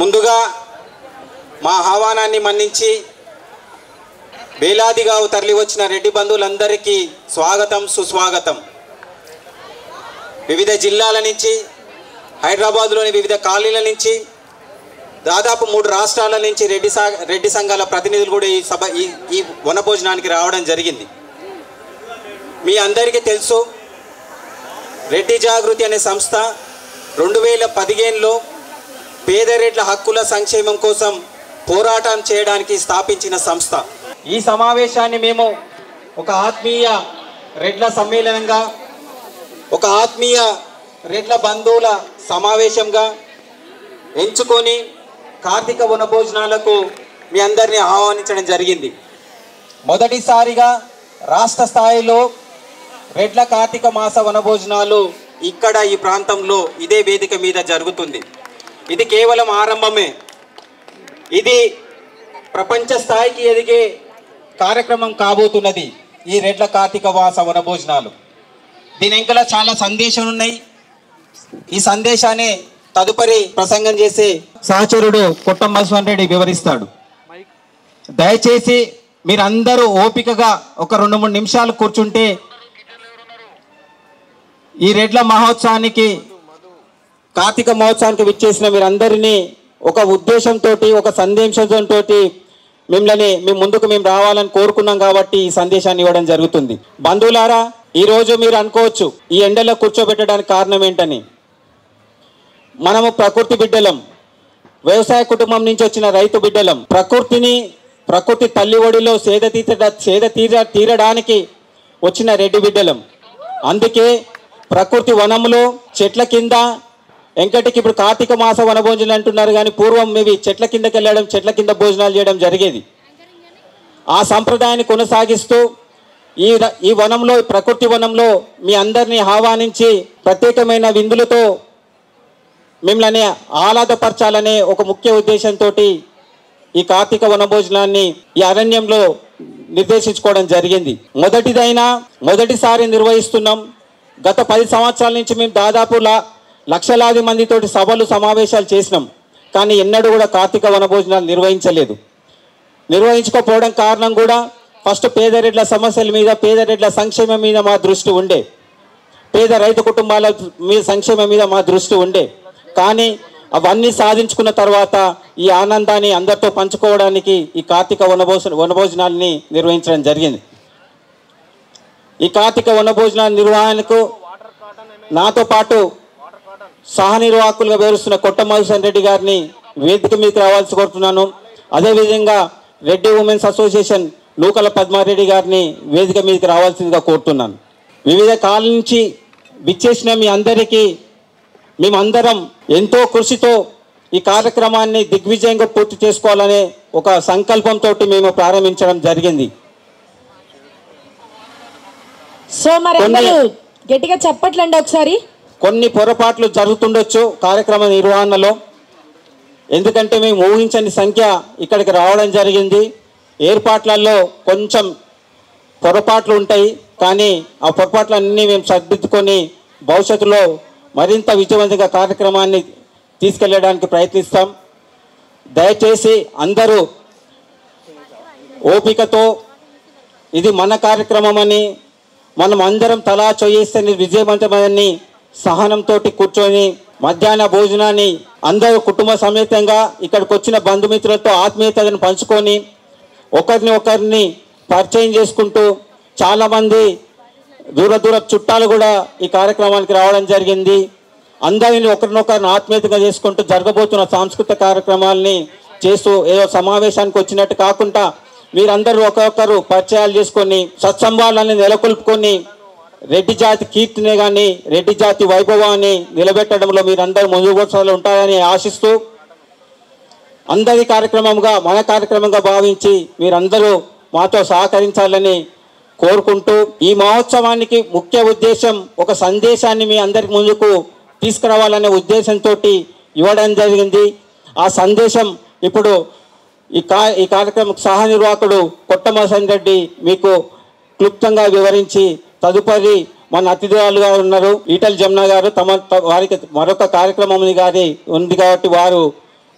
ముందుగా మా ఆహ్వానాన్ని మన్నించి వేలాదిగా తరలి వచ్చిన రెడ్డి బంధువులందరికీ స్వాగతం సుస్వాగతం. వివిధ జిల్లాల నుంచి, హైదరాబాద్లోని వివిధ కాలనీల నుంచి, దాదాపు 3 రాష్ట్రాల నుంచి రెడ్డి సంఘాల ప్రతినిధులు కూడా ఈ వనభోజనానికి రావడం జరిగింది. మీ అందరికీ తెలుసు, రెడ్డి జాగృతి అనే సంస్థ 2015లో పేదరెడ్ల హక్కుల సంక్షేమం కోసం పోరాటం చేయడానికి స్థాపించిన సంస్థ. ఈ సమావేశాన్ని మేము ఒక ఆత్మీయ రెడ్ల సమ్మేళనంగా, ఒక ఆత్మీయ రెడ్ల బంధువుల సమావేశంగా ఎంచుకొని కార్తీక వనభోజనాలకు మీ అందరినీ ఆహ్వానించడం జరిగింది. మొదటిసారిగా రాష్ట్ర స్థాయిలో రెడ్ల కార్తీక మాస వనభోజనాలు ఇక్కడ ఈ ప్రాంతంలో ఇదే వేదిక మీద జరుగుతుంది. ఇది కేవలం ఆరంభమే. ఇది ప్రపంచ స్థాయికి ఎదిగే కార్యక్రమం కాబోతున్నది ఈ రెడ్ల కార్తీక మాస వనభోజనాలు. దీని వెనుక చాలా సందేశాలు ఉన్నాయి. ఈ సందేశాన్ని తదుపరి ప్రసంగం చేసే సహచరుడు కొట్టం మధుసూదన్ రెడ్డి వివరిస్తాడు. దయచేసి మీరందరూ ఓపికగా ఒక 2-3 నిమిషాలు కూర్చుంటే ఈ రెడ్ల మహోత్సవానికి, కార్తీక మహోత్సవానికి విచ్చేసిన మీరందరినీ ఒక ఉద్దేశంతో, ఒక సందేశంతో మిమ్మల్ని మీ ముందుకు మేము రావాలని కోరుకున్నాం కాబట్టి ఈ సందేశాన్ని ఇవ్వడం జరుగుతుంది. బంధువులారా, ఈరోజు మీరు అనుకోవచ్చు ఈ ఎండలో కూర్చోబెట్టడానికి కారణం ఏంటని. మనము ప్రకృతి బిడ్డలం, వ్యవసాయ కుటుంబం నుంచి వచ్చిన రైతు బిడ్డలం. ప్రకృతి తల్లి ఒడిలో సేద తీరడానికి వచ్చిన రెడ్డి బిడ్డలం. అందుకే ప్రకృతి వనంలో చెట్ల కింద, వెంకటికి ఇప్పుడు కార్తీక మాస వనభోజనాలు అంటున్నారు కానీ పూర్వం ఇవి చెట్ల కిందకి వెళ్ళడం, చెట్ల కింద భోజనాలు చేయడం జరిగేది. ఆ సంప్రదాయాన్ని కొనసాగిస్తూ ఈ వనంలో, ప్రకృతి వనంలో మీ అందరినీ ఆహ్వానించి ప్రత్యేకమైన విందులతో మిమ్మల్ని ఆహ్లాదపరచాలనే ఒక ముఖ్య ఉద్దేశంతో ఈ కార్తీక వనభోజనాన్ని ఈ అరణ్యంలో నిర్దేశించుకోవడం జరిగింది. మొదటిసారి నిర్వహిస్తున్నాం. గత 10 సంవత్సరాల నుంచి మేము దాదాపు లక్షలాది మందితోటి సభలు సమావేశాలు చేసినాం. కానీ ఎన్నడూ కూడా కార్తీక వనభోజనాలు నిర్వహించుకోకపోవడం కారణం కూడా ఫస్ట్ పేదరెడ్ల సమస్యల మీద, పేదరెడ్ల సంక్షేమం మీద మా దృష్టి ఉండే, పేద రైతు కుటుంబాల మీద సంక్షేమం మీద మా దృష్టి ఉండే. కానీ అవన్నీ సాధించుకున్న తర్వాత ఈ ఆనందాన్ని అందరితో పంచుకోవడానికి ఈ కార్తీక వనభోజనాల్ని నిర్వహించడం జరిగింది. ఈ కార్తీక వనభోజనాల నిర్వహణకు నాతో పాటు సహనిర్వాహకులుగా వ్యవహరిస్తున్న కొట్టం మధుసూదన్ రెడ్డి గారిని వేదిక మీదకి రావాల్సి కోరుతున్నాను. అదేవిధంగా రెడ్డి ఉమెన్స్ అసోసియేషన్ నూకల పద్మారెడ్డి గారిని వేదిక మీదకి రావాల్సిందిగా కోరుతున్నాను. వివిధ కాలం నుంచి విచ్చేసిన మీ అందరికీ మేమందరం ఎంతో కృషితో ఈ కార్యక్రమాన్ని దిగ్విజయంగా పూర్తి చేసుకోవాలనే ఒక సంకల్పంతో మేము ప్రారంభించడం జరిగింది. సో మరి గట్టిగా చెప్పట్లండి ఒకసారి. కొన్ని పొరపాట్లు జరుగుతుండొచ్చు కార్యక్రమ నిర్వహణలో, ఎందుకంటే మేము ఊహించని సంఖ్య ఇక్కడికి రావడం జరిగింది. ఏర్పాట్లలో కొంచెం పొరపాట్లు ఉంటాయి, కానీ ఆ పొరపాట్లన్నీ మేము సర్దిద్దుకొని భవిష్యత్తులో మరింత విజయవంతంగా కార్యక్రమాన్ని తీసుకెళ్ళడానికి ప్రయత్నిస్తాం. దయచేసి అందరూ ఓపికతో, ఇది మన కార్యక్రమం అని, మనం అందరం తలా చేస్తే విజయవంతమని సహనంతో కూర్చొని మధ్యాహ్న భోజనాన్ని అందరూ కుటుంబ సమేతంగా ఇక్కడికి వచ్చిన బంధుమిత్రులతో ఆత్మీయతను పంచుకొని ఒకరిని పరిచయం చేసుకుంటూ చాలామంది దూర చుట్టాలు కూడా ఈ కార్యక్రమానికి రావడం జరిగింది. అందరిని ఒకరినొకరిని ఆత్మీయతగా చేసుకుంటూ జరగబోతున్న సాంస్కృతిక కార్యక్రమాలని చేస్తూ ఏదో సమావేశానికి వచ్చినట్టు కాకుండా మీరందరూ ఒకరొకరు పరిచయాలు చేసుకొని సత్సంబాలని నెలకొల్పుకొని రెడ్డి జాతి కీర్తిని కానీ రెడ్డి జాతి వైభవాన్ని నిలబెట్టడంలో మీరందరూ ముందుకొచ్చేలా ఉంటారని ఆశిస్తూ అందరి కార్యక్రమంగా మన కార్యక్రమంగా భావించి మీరందరూ మాతో సహకరించాలని కోరుకుంటూ ఈ మహోత్సవానికి ముఖ్య ఉద్దేశం ఒక సందేశాన్ని మీ అందరి ముందుకు తీసుకురావాలనే ఉద్దేశంతో ఇవ్వడం జరిగింది. ఆ సందేశం ఇప్పుడు ఈ కార్యక్రమం సహనిర్వాహకుడు కొట్టం మధుసూదన్ రెడ్డి మీకు క్లుప్తంగా వివరించి తదుపరి మన అతిథులుగా ఉన్నారు ఈటల జమున గారు, వారికి మరొక కార్యక్రమం ఉంది కాబట్టి వారు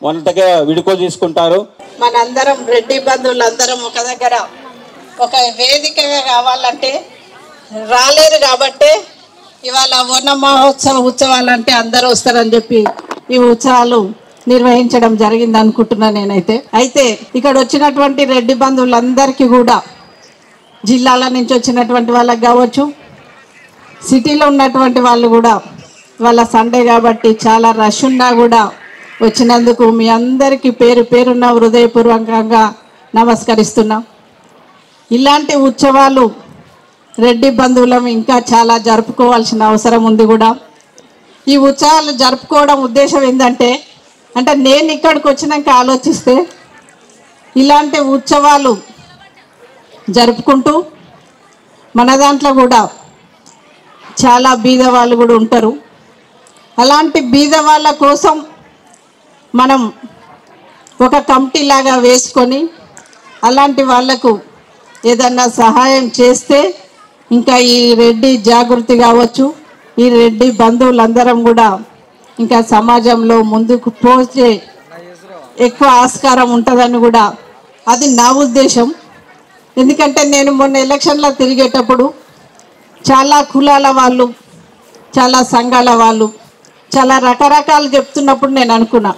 మొదటగా విడుకో తీసుకుంటారు. మనందరం రెడ్డి బంధువులందరం ఒక దగ్గర ఒక వేదికగా కావాలంటే రాలేరు కాబట్టి ఇవాళ వన మహోత్సవ ఉత్సవాలంటే అందరూ వస్తారని చెప్పి ఈ ఉత్సవాలు నిర్వహించడం జరిగింది అనుకుంటున్నాను నేనైతే. అయితే ఇక్కడ వచ్చినటువంటి రెడ్డి బంధువులందరికీ కూడా జిల్లాల నుంచి వచ్చినటువంటి వాళ్ళకి కావచ్చు, సిటీలో ఉన్నటువంటి వాళ్ళు కూడా వాళ్ళ సండే కాబట్టి చాలా రష్ ఉన్నా కూడా వచ్చినందుకు మీ అందరికీ పేరు పేరున్న హృదయపూర్వకంగా నమస్కరిస్తున్నాం. ఇలాంటి ఉత్సవాలు రెడ్డి బంధువులం ఇంకా చాలా జరుపుకోవాల్సిన అవసరం ఉంది కూడా. ఈ ఉత్సవాలు జరుపుకోవడం ఉద్దేశం ఏంటంటే నేను ఇక్కడికి వచ్చినాక ఆలోచిస్తే ఇలాంటి ఉత్సవాలు జరుపుకుంటూ మన దాంట్లో కూడా చాలా బీద వాళ్ళు కూడా ఉంటారు. అలాంటి బీద వాళ్ళ కోసం మనం ఒక కమిటీ లాగా వేసుకొని అలాంటి వాళ్లకు ఏదన్నా సహాయం చేస్తే ఇంకా ఈ రెడ్డి జాగృతి కావచ్చు, ఈ రెడ్డి బంధువులందరం కూడా ఇంకా సమాజంలో ముందుకు పోతే ఎక్కువ ఆస్కారం ఉంటుందని కూడా అది నా ఉద్దేశం. ఎందుకంటే నేను మొన్న ఎలక్షన్లో తిరిగేటప్పుడు చాలా కులాల వాళ్ళు, చాలా సంఘాల వాళ్ళు చాలా రకరకాలు చెప్తున్నప్పుడు నేను అనుకున్నా,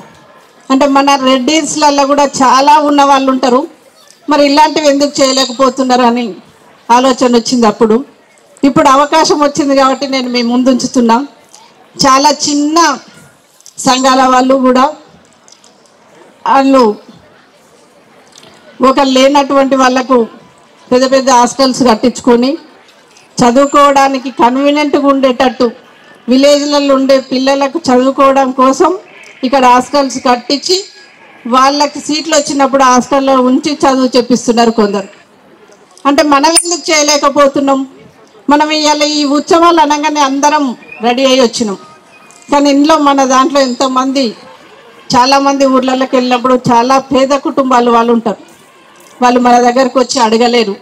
మన రెడ్డిస్లలో కూడా చాలా ఉన్న వాళ్ళు ఉంటారు, మరి ఇలాంటివి ఎందుకు చేయలేకపోతున్నారు అని ఆలోచన వచ్చింది. ఇప్పుడు అవకాశం వచ్చింది కాబట్టి నేను మీ ముందు ఉంచుతున్నా. చాలా చిన్న సంఘాల వాళ్ళు కూడా వాళ్ళు ఒక లేనటువంటి వాళ్ళకు పెద్ద పెద్ద హాస్టల్స్ కట్టించుకొని చదువుకోవడానికి కన్వీనియంట్గా ఉండేటట్టు విలేజ్లలో ఉండే పిల్లలకు చదువుకోవడం కోసం ఇక్కడ హాస్టల్స్ కట్టించి వాళ్ళకి సీట్లు వచ్చినప్పుడు హాస్టల్లో ఉంచి చదువు చెప్పిస్తున్నారు కొందరు. మనం ఎందుకు చేయలేకపోతున్నాం? మనం ఇవాళ ఈ ఉత్సవాలు అనగానే అందరం రెడీ అయ్యి వచ్చినాం, కానీ ఇంట్లో మన దాంట్లో ఎంతోమంది చాలామంది ఊర్లలోకి వెళ్ళినప్పుడు చాలా పేద కుటుంబాలు వాళ్ళు ఉంటారు, వాళ్ళు మన దగ్గరకు వచ్చి అడగలేరు.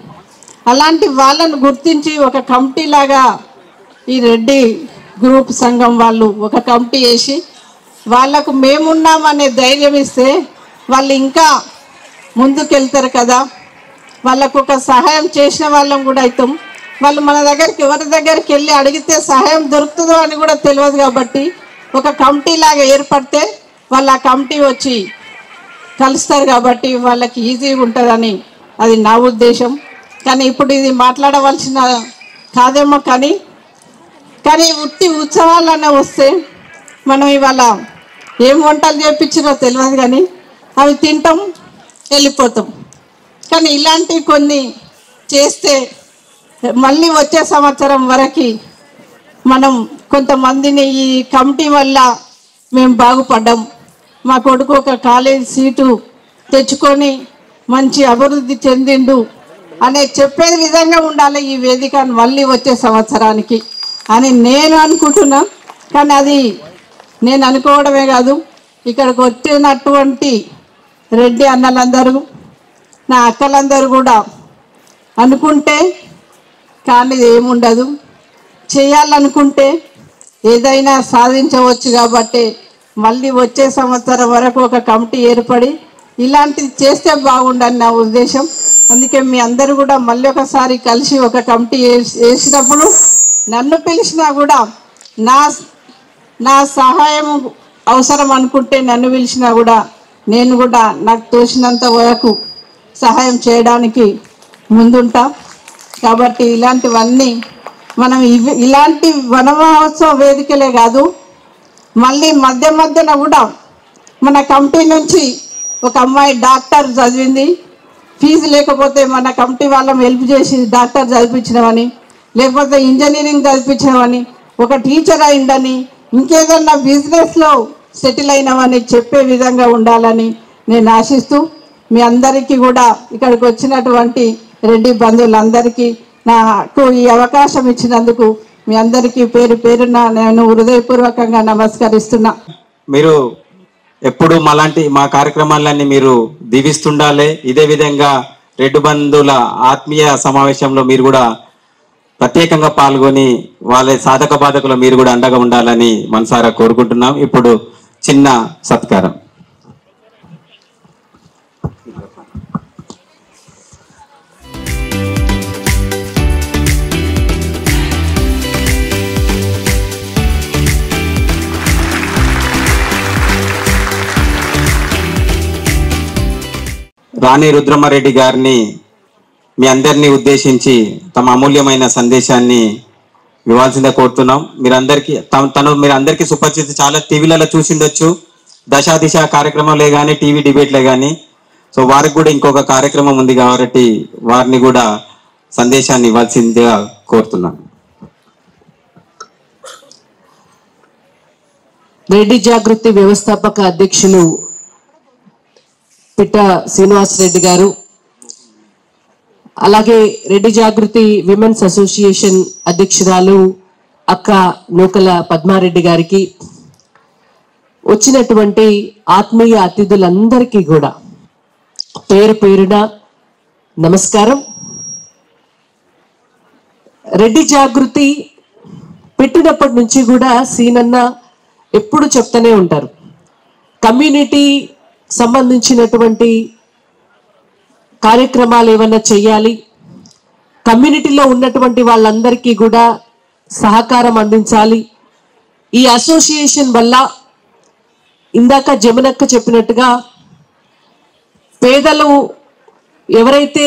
అలాంటి వాళ్ళను గుర్తించి ఒక కమిటీ లాగా ఈ రెడ్డి గ్రూప్ సంఘం వాళ్ళు ఒక కమిటీ వేసి వాళ్ళకు మేమున్నామనే ధైర్యం ఇస్తే వాళ్ళు ఇంకా ముందుకెళ్తారు కదా. వాళ్ళకు ఒక సహాయం చేసిన వాళ్ళం కూడా అవుతాం. వాళ్ళు మన దగ్గరికి ఎవరి దగ్గరికి వెళ్ళి అడిగితే సహాయం దొరుకుతుందో అని కూడా తెలియదు కాబట్టి ఒక కమిటీ లాగా ఏర్పడితే వాళ్ళు ఆ కమిటీ వచ్చి కలుస్తారు కాబట్టి వాళ్ళకి ఈజీగా ఉంటుందని అది నా ఉద్దేశం. కానీ ఇప్పుడు ఇది మాట్లాడవలసిన కాదేమో, కానీ ఉట్టి ఉత్సవాలనే వస్తే మనం ఇవాళ ఏం వంటలు చేయించినో తెలియదు, కానీ అవి తింటాం వెళ్ళిపోతాం. కానీ ఇలాంటివి కొన్ని చేస్తే మళ్ళీ వచ్చే సంవత్సరం వరకు మనం కొంతమందిని ఈ కమిటీ వల్ల మేము బాగుపడ్డాం, మా కొడుకు ఒక కాలేజీ సీటు తెచ్చుకొని మంచి అభివృద్ధి చెందిండు అనే చెప్పే విధంగా ఉండాలి ఈ వేదిక మళ్ళీ వచ్చే సంవత్సరానికి అని నేను అనుకుంటున్నా. కానీ అది నేను అనుకోవడమే కాదు, ఇక్కడికి వచ్చినటువంటి రెడ్డి అన్నలందరూ నా అక్కలందరూ కూడా అనుకుంటే కానీ ఏముండదు, చేయాలనుకుంటే ఏదైనా సాధించవచ్చు. కాబట్టి మళ్ళీ వచ్చే సంవత్సరం వరకు ఒక కమిటీ ఏర్పడి ఇలాంటిది చేస్తే బాగుండని నా ఉద్దేశం. అందుకే మీ అందరూ కూడా మళ్ళీ ఒకసారి కలిసి ఒక కమిటీ వేసినప్పుడు నన్ను పిలిచినా కూడా నా సహాయం అవసరం అనుకుంటే నన్ను పిలిచినా కూడా నేను కూడా నాకు తోచినంత వరకు సహాయం చేయడానికి ముందుంటా. కాబట్టి ఇలాంటివన్నీ మనం ఇలాంటి వన మహోత్సవ వేదికలే కాదు, మళ్ళీ మధ్యన కూడా మన కమిటీ నుంచి ఒక అమ్మాయి డాక్టర్ చదివింది, ఫీజు లేకపోతే మన కమిటీ వాళ్ళం హెల్ప్ చేసి డాక్టర్ చదివించినవని, లేకపోతే ఇంజనీరింగ్ చదివించినవని, ఒక టీచర్ అయిందని, ఇంకేదన్నా బిజినెస్లో సెటిల్ అయినవని చెప్పే విధంగా ఉండాలని నేను ఆశిస్తూ మీ అందరికీ కూడా ఇక్కడికి వచ్చినటువంటి రెడ్డి బంధువులందరికీ నాకు ఈ అవకాశం ఇచ్చినందుకు మీ అందరికీ పేరు పేరున నేను హృదయపూర్వకంగా నమస్కరిస్తున్నా. మీరు ఎప్పుడు మా కార్యక్రమాలన్నీ మీరు దీవిస్తుండాలి. ఇదే విధంగా రెడ్డి బంధువుల ఆత్మీయ సమావేశంలో మీరు కూడా ప్రత్యేకంగా పాల్గొని వాళ్ళ సాధక బాధకులు మీరు కూడా అండగా ఉండాలని మనసారా కోరుకుంటున్నాం. ఇప్పుడు చిన్న సత్కారం. రాణి రుద్రమారెడ్డి గారిని మీ అందరినీ ఉద్దేశించి తమ అమూల్యమైన సందేశాన్ని ఇవ్వాల్సిందే కోరుతున్నాం. మీరందరికీ సుపరిచిత, చాలా టీవీలలో చూసిండొచ్చు, దశా దిశ కార్యక్రమంలో కానీ టీవీ డిబేట్లే కానీ. సో వారికి కూడా ఇంకొక కార్యక్రమం ఉంది కాబట్టి వారిని కూడా సందేశాన్ని ఇవ్వాల్సిందిగా కోరుతున్నాను. రెడ్డి జాగృతి వ్యవస్థాపక అధ్యక్షులు పిట్ట శ్రీనివాస్ రెడ్డి గారు, అలాగే రెడ్డి జాగృతి విమెన్స్ అసోసియేషన్ అధ్యక్షురాలు అక్క నూకల పద్మారెడ్డి గారికి, వచ్చినటువంటి ఆత్మీయ అతిథులందరికీ కూడా పేరు పేరున నమస్కారం. రెడ్డి జాగృతి పెట్టినప్పటి నుంచి కూడా సీనన్న ఎప్పుడు చెప్తూనే ఉంటారు, కమ్యూనిటీ సంబంధించినటువంటి కార్యక్రమాలు ఏమన్నా చేయాలి, కమ్యూనిటీలో ఉన్నటువంటి వాళ్ళందరికీ కూడా సహకారం అందించాలి. ఈ అసోసియేషన్ వల్ల ఇందాక జమునక్క చెప్పినట్టుగా పేదలు ఎవరైతే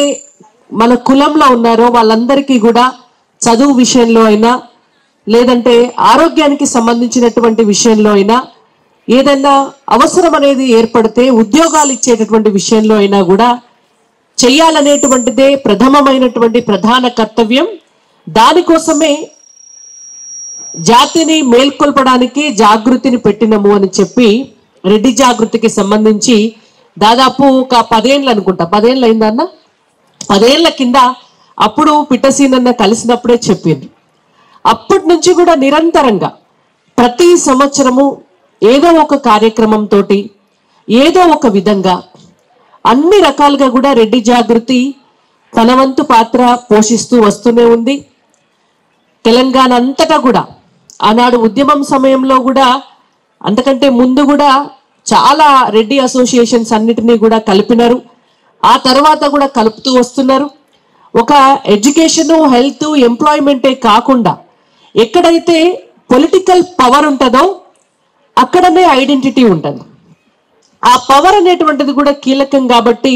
మన కులంలో ఉన్నారో వాళ్ళందరికీ కూడా చదువు విషయంలో అయినా, లేదంటే ఆరోగ్యానికి సంబంధించినటువంటి విషయంలో అయినా, ఏదైనా అవసరం అనేది ఏర్పడితే ఉద్యోగాలు ఇచ్చేటటువంటి విషయంలో అయినా కూడా చెయ్యాలనేటువంటిదే ప్రథమమైనటువంటి ప్రధాన కర్తవ్యం. దానికోసమే జాతిని మేల్కొల్పడానికి జాగృతిని పెట్టినము అని చెప్పి రెడ్డి జాగృతికి సంబంధించి దాదాపు ఒక 10 ఏళ్ళు అనుకుంటా, 10 ఏళ్ళు అయిందన్న, 10 ఏళ్ల కింద అప్పుడు పిట్టసీనన్న కలిసినప్పుడే చెప్పింది. అప్పటి నుంచి కూడా నిరంతరంగా ప్రతి సంవత్సరము ఏదో ఒక కార్యక్రమంతో, ఏదో ఒక విధంగా అన్ని రకాలుగా కూడా రెడ్డి జాగృతి తన వంతు పాత్ర పోషిస్తూ వస్తూనే ఉంది. తెలంగాణ అంతటా కూడా ఆనాడు ఉద్యమం సమయంలో కూడా, అంతకంటే ముందు కూడా చాలా రెడ్డి అసోసియేషన్స్ అన్నిటినీ కూడా కలిపినారు. ఆ తర్వాత కూడా కలుపుతూ వస్తున్నారు. ఒక ఎడ్యుకేషన్, హెల్త్, ఎంప్లాయ్మెంటే కాకుండా ఎక్కడైతే పొలిటికల్ పవర్ ఉంటుందో అక్కడనే ఐడెంటిటీ ఉంటుంది. ఆ పవర్ అనేటువంటిది కూడా కీలకం కాబట్టి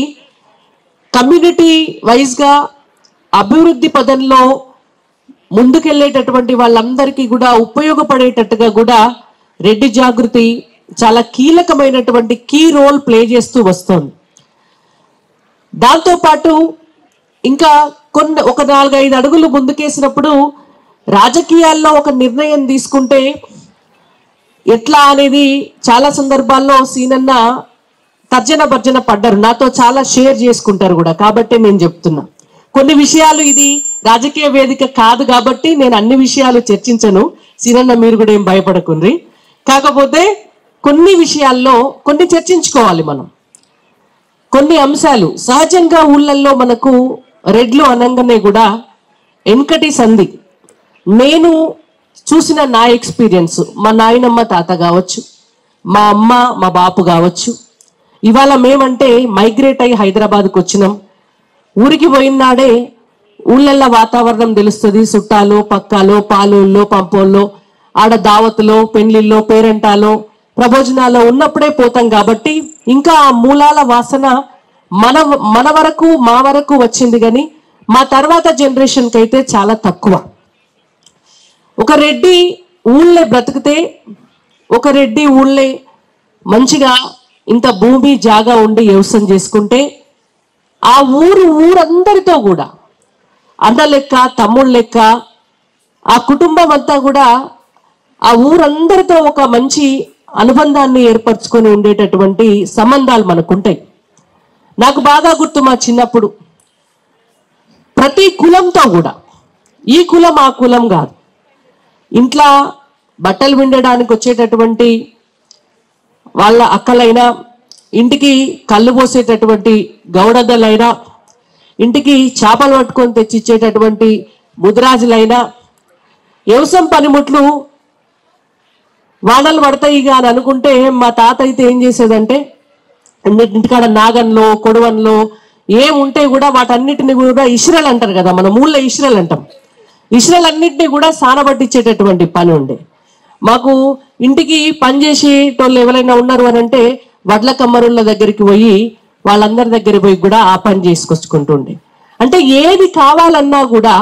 కమ్యూనిటీ వైజ్గా అభివృద్ధి పదంలో ముందుకెళ్ళేటటువంటి వాళ్ళందరికీ కూడా ఉపయోగపడేటట్టుగా కూడా రెడ్డి జాగృతి చాలా కీలకమైనటువంటి కీ రోల్ ప్లే చేస్తూ వస్తోంది. దాంతోపాటు ఇంకా ఒక 4-5 అడుగులు ముందుకేసినప్పుడు రాజకీయాల్లో ఒక నిర్ణయం తీసుకుంటే ఎట్లా అనేది చాలా సందర్భాల్లో సీనన్న తర్జన భర్జన పడ్డారు, నాతో చాలా షేర్ చేసుకుంటారు కూడా. కాబట్టి నేను చెప్తున్నా, కొన్ని విషయాలు ఇది రాజకీయ వేదిక కాదు కాబట్టి నేను అన్ని విషయాలు చర్చించను. సీనన్న మీరు కూడా ఏం భయపడకుండ్రి. కాకపోతే కొన్ని విషయాల్లో కొన్ని చర్చించుకోవాలి మనం. కొన్ని అంశాలు సహజంగా ఊళ్ళల్లో మనకు రెడ్లు అనగానే కూడా వెనకటి సంధి, నేను చూసిన నా ఎక్స్పీరియన్స్, మా నాయనమ్మ తాత కావచ్చు, మా అమ్మ మా బాపు కావచ్చు, ఇవాళ మేమంటే మైగ్రేట్ అయ్యి హైదరాబాద్కి వచ్చినాం. ఊరికి పోయినాడే ఊళ్ళల్లో వాతావరణం తెలుస్తుంది. చుట్టాలో, పక్కాలో, పాలోల్లో, పంపోల్లో, ఆడ దావతులో, పెళ్లిల్లో, పేరెంటాలో, ప్రభోజనాల్లో ఉన్నప్పుడే పోతాం కాబట్టి ఇంకా ఆ మూలాల వాసన మన వరకు, మా వరకు వచ్చింది. కానీ మా తర్వాత జనరేషన్కి అయితే చాలా తక్కువ. ఒక రెడ్డి ఊళ్ళే బ్రతికితే, ఒక రెడ్డి ఊళ్ళే మంచిగా ఇంత భూమి జాగా ఉండి వ్యవసాయం చేసుకుంటే ఆ ఊరందరితో కూడా అన్న లెక్క, తమ్ముళ్ళ లెక్క, ఆ కుటుంబం అంతా కూడా ఆ ఊరందరితో ఒక మంచి అనుబంధాన్ని ఏర్పరచుకొని ఉండేటటువంటి సంబంధాలు మనకుంటాయి. నాకు బాగా గుర్తు, మా చిన్నప్పుడు ప్రతి కులంతో కూడా, ఈ కులం ఆ కులం కాదు, ఇంట్లో బట్టలు విండడానికి వచ్చేటటువంటి వాళ్ళ అక్కలైనా, ఇంటికి కళ్ళు పోసేటటువంటి గౌడద్దలైనా, ఇంటికి చేపలు పట్టుకొని తెచ్చిచ్చేటటువంటి ముదిరాజులైనా, వ్యవసాయం పనిముట్లు వానలు పడతాయి ఇక అని అనుకుంటే మా తాత అయితే ఏం చేసేదంటే ఇంటికాడ నాగన్లో, కొడవన్లో ఏముంటే కూడా వాటన్నిటిని కూడా ఇష్రలు అంటారు కదా, మన ఊళ్ళో ఇష్రలు అంటాం. ఇష్రలన్నింటినీ కూడా సానబట్టించేటటువంటి పని ఉండే. మాకు ఇంటికి పనిచేసేటోళ్ళు ఎవరైనా ఉన్నారు అని అంటే వడ్ల కమ్మరుల దగ్గరికి పోయి వాళ్ళందరి దగ్గర పోయి కూడా ఆ పని చేసుకొచ్చుకుంటుండే. అంటే ఏది కావాలన్నా కూడా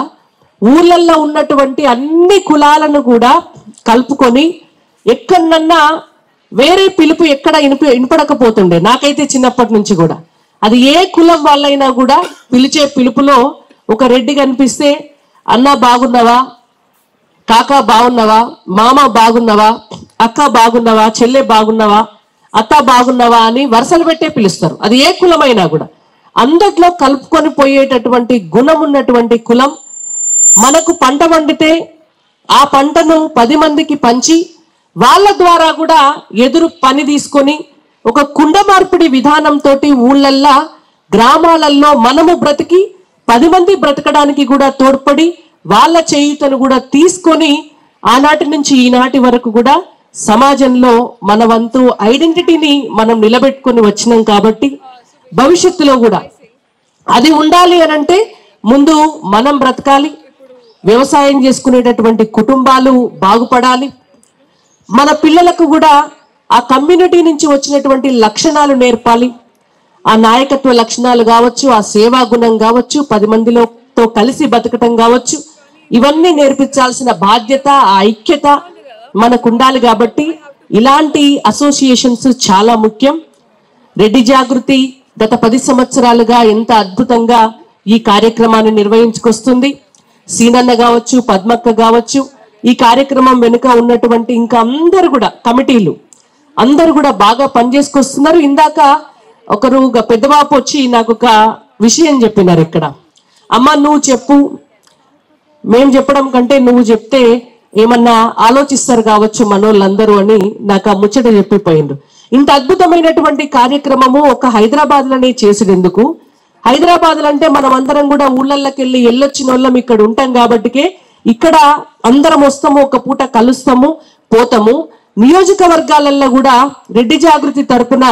ఊర్లల్లో ఉన్నటువంటి అన్ని కులాలను కూడా కలుపుకొని ఎక్కడన్నా వేరే పిలుపు ఎక్కడ వినపడకపోతుండే. నాకైతే చిన్నప్పటి నుంచి కూడా అది ఏ కులం వాళ్ళైనా కూడా పిలిచే పిలుపులో ఒక రెడ్డి కనిపిస్తే అన్న బాగున్నావా, కాకా బాగున్నావా, మామ బాగున్నావా, అక్క బాగున్నావా, చెల్లె బాగున్నావా, అత్త బాగున్నావా అని వరుసలు పెట్టే పిలుస్తారు. అది ఏ కులమైనా కూడా అందట్లో కలుపుకొని పోయేటటువంటి గుణం ఉన్నటువంటి కులం. మనకు పంట పండితే ఆ పంటను 10 మందికి పంచి వాళ్ళ ద్వారా కూడా ఎదురు పని తీసుకొని ఒక కుండ మార్పిడి విధానంతో ఊళ్ళల్లా గ్రామాలలో మనము బ్రతికి 10 మంది బ్రతకడానికి కూడా తోడ్పడి వాళ్ళ చేయుతను కూడా తీసుకొని ఆనాటి నుంచి ఈనాటి వరకు కూడా సమాజంలో మన వంతు ఐడెంటిటీని మనం నిలబెట్టుకొని వచ్చినాం. కాబట్టి భవిష్యత్తులో కూడా అది ఉండాలి అనంటే ముందు మనం బ్రతకాలి, వ్యవసాయం చేసుకునేటటువంటి కుటుంబాలు బాగుపడాలి, మన పిల్లలకు కూడా ఆ కమ్యూనిటీ నుంచి వచ్చినటువంటి లక్షణాలు నేర్పాలి. ఆ నాయకత్వ లక్షణాలు కావచ్చు, ఆ సేవా గుణం కావచ్చు, 10 మందితో కలిసి బతకటం కావచ్చు, ఇవన్నీ నేర్పించాల్సిన బాధ్యత, ఆ ఐక్యత మనకు ఉండాలి. కాబట్టి ఇలాంటి అసోసియేషన్స్ చాలా ముఖ్యం. రెడ్డి జాగృతి గత 10 సంవత్సరాలుగా ఎంత అద్భుతంగా ఈ కార్యక్రమాన్ని నిర్వహించుకొస్తుంది. సీనన్న కావచ్చు, పద్మక్క కావచ్చు, ఈ కార్యక్రమం వెనుక ఉన్నటువంటి ఇంకా అందరు కూడా కమిటీలు అందరు కూడా బాగా పనిచేసుకొస్తున్నారు. ఇందాక ఒకరు పెద్దబాపు వచ్చి నాకు ఒక విషయం చెప్పినారు. ఇక్కడ అమ్మ నువ్వు చెప్పు, మేము చెప్పడం కంటే నువ్వు చెప్తే ఏమన్నా ఆలోచిస్తారు కావచ్చు మనోళ్ళందరూ అని నాకు ఆ ముచ్చట చెప్పిపోయిండ్రు. ఇంత అద్భుతమైనటువంటి కార్యక్రమము ఒక హైదరాబాద్ లోనే చేసేందుకు, హైదరాబాద్ అంటే మనం అందరం కూడా ఊళ్ళల్లోకి వెళ్ళొచ్చిన వాళ్ళం ఇక్కడ ఉంటాం కాబట్టికే ఇక్కడ అందరం వస్తాము, ఒక పూట కలుస్తాము, పోతాము. నియోజకవర్గాలలో కూడా రెడ్డి జాగృతి తరపున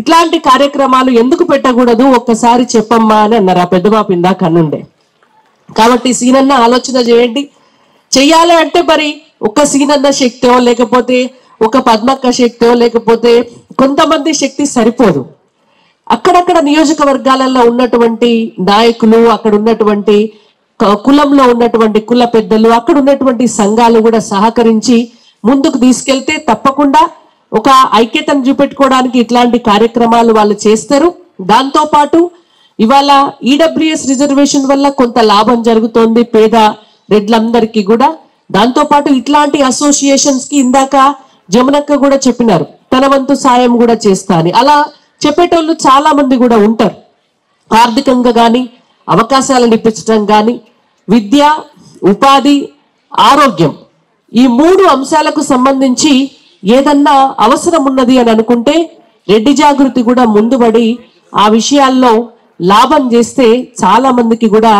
ఇట్లాంటి కార్యక్రమాలు ఎందుకు పెట్టకూడదు ఒక్కసారి చెప్పమ్మా అని అన్నారు ఆ పెద్దబాబు ఇందాక అన్నుండే. కాబట్టి సీనన్న ఆలోచన చేయండి. చెయ్యాలి అంటే మరి ఒక సీనన్న శక్తో లేకపోతే ఒక పద్మక్క శక్తో లేకపోతే కొంతమంది శక్తి సరిపోదు. అక్కడక్కడ నియోజకవర్గాలలో ఉన్నటువంటి నాయకులు, అక్కడ ఉన్నటువంటి కులంలో ఉన్నటువంటి కుల పెద్దలు, అక్కడ ఉన్నటువంటి సంఘాలు కూడా సహకరించి ముందుకు తీసుకెళ్తే తప్పకుండా ఒక ఐక్యతను చూపెట్టుకోవడానికి ఇట్లాంటి కార్యక్రమాలు వాళ్ళు చేస్తారు. దాంతో పాటు ఇవాళ ఈడబ్ల్యూఎస్ రిజర్వేషన్ వల్ల కొంత లాభం జరుగుతోంది పేద రెడ్లందరికీ కూడా. దాంతో పాటు ఇట్లాంటి అసోసియేషన్స్ కి ఇందాక జమునక్క కూడా చెప్పినారు తన వంతు సాయం కూడా చేస్తా అని. అలా చెప్పేటోళ్ళు చాలా మంది కూడా ఉంటారు. ఆర్థికంగా కానీ అవకాశాలను ఇప్పించడం కానీ, విద్య, ఉపాధి, ఆరోగ్యం, ఈ 3 అంశాలకు సంబంధించి ఏదన్నా అవసరం ఉన్నది అని అనుకుంటే రెడ్డి జాగృతి కూడా ముందుబడి ఆ విషయాల్లో లాభం చేస్తే చాలా మందికి కూడా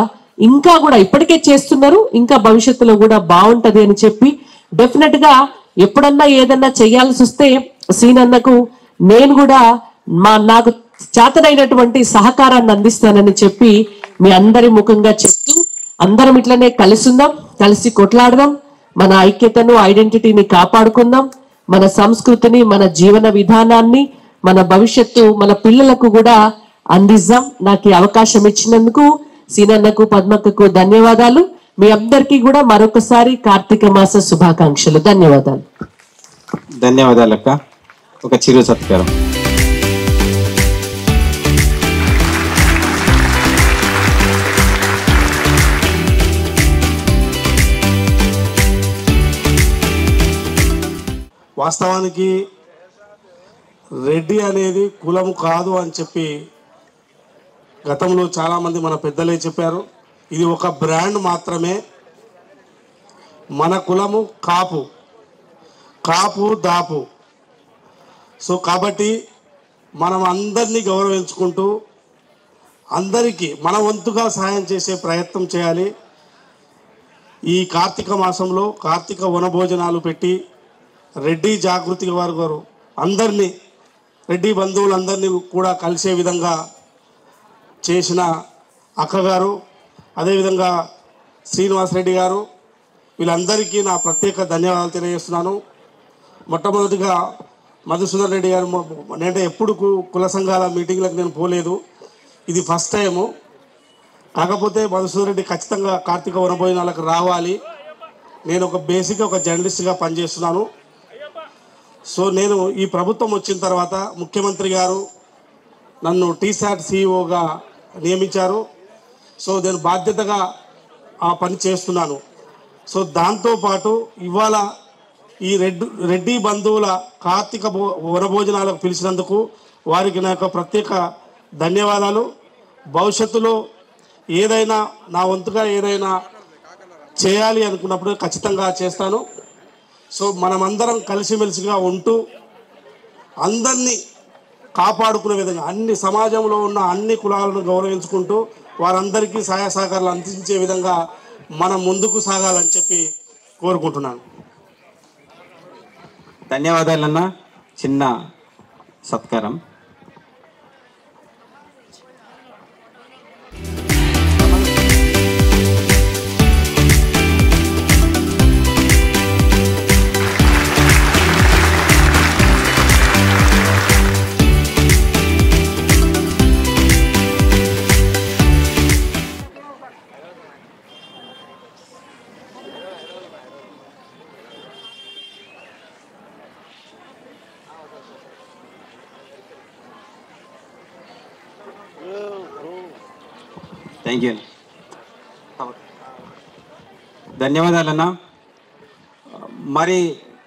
ఇంకా కూడా ఇప్పటికే చేస్తున్నారు, ఇంకా భవిష్యత్తులో కూడా బాగుంటది అని చెప్పి డెఫినెట్ గా ఎప్పుడన్నా ఏదన్నా చేయాల్సి వస్తే సీనన్నకు నేను కూడా నాకు చేతనైనటువంటి సహకారాన్ని అందిస్తానని చెప్పి మీ అందరి ముఖంగా చెప్తూ అందరం ఇట్లనే కలిసి ఉందాం, కలిసి కొట్లాడదాం, మన ఐక్యతను ఐడెంటిటీని కాపాడుకుందాం, మన సంస్కృతిని మన జీవన విధానాన్ని మన భవిష్యత్తు మన పిల్లలకు కూడా అందిద్దాం. నాకు ఈ అవకాశం ఇచ్చినందుకు సీనన్నకు పద్మక్కకు ధన్యవాదాలు. మీ అందరికీ కూడా మరొకసారి కార్తీక మాస శుభాకాంక్షలు. ధన్యవాదాలు. ధన్యవాదాలక్క. ఒక చిరు సత్కారం. వాస్తవానికి రెడ్డి అనేది కులము కాదు అని చెప్పి గతంలో చాలామంది మన పెద్దలే చెప్పారు. ఇది ఒక బ్రాండ్ మాత్రమే. మన కులము కాపు, కాపు దాపు. సో కాబట్టి మనం అందరినీ గౌరవించుకుంటూ అందరికీ మన వంతుగా సహాయం చేసే ప్రయత్నం చేయాలి. ఈ కార్తీక మాసంలో కార్తీక వనభోజనాలు పెట్టి రెడ్డి జాగృతి వారు అందరినీ, రెడ్డి బంధువులందరినీ కూడా కలిసే విధంగా చేసిన అక్కగారు, అదేవిధంగా శ్రీనివాసరెడ్డి గారు, వీళ్ళందరికీ నా ప్రత్యేక ధన్యవాదాలు తెలియజేస్తున్నాను. మొట్టమొదటిగా మధుసూదన్ రెడ్డి గారు అంటే ఎప్పుడు కుల సంఘాల మీటింగ్లకు నేను పోలేదు, ఇది ఫస్ట్ టైము. కాకపోతే మధుసూదన్ రెడ్డి ఖచ్చితంగా కార్తీక వనభోజనాలకు రావాలి. నేను ఒక ఒక జర్నలిస్ట్గా పనిచేస్తున్నాను. సో నేను ఈ ప్రభుత్వం వచ్చిన తర్వాత ముఖ్యమంత్రి గారు నన్ను టీసాట్ సిఇఓగా నియమించారు. సో నేను బాధ్యతగా ఆ పని చేస్తున్నాను. సో దాంతోపాటు ఇవాళ ఈ రెడ్డి బంధువుల కార్తీక వనభోజనాలకు పిలిచినందుకు వారికి నా యొక్క ప్రత్యేక ధన్యవాదాలు. భవిష్యత్తులో ఏదైనా నా వంతుగా ఏదైనా చేయాలి అనుకున్నప్పుడు ఖచ్చితంగా చేస్తాను. సో మనమందరం కలిసిమెలిసిగా ఉంటూ అందరినీ కాపాడుకునే విధంగా అన్ని సమాజంలో ఉన్న అన్ని కులాలను గౌరవించుకుంటూ వారందరికీ సహాయ సహకారాలు అందించే విధంగా మనం ముందుకు సాగాలని చెప్పి కోరుకుంటున్నాను. ధన్యవాదాలన్న. చిన్న సత్కారం. Thank you. ధన్యవాదాలన్న. మరి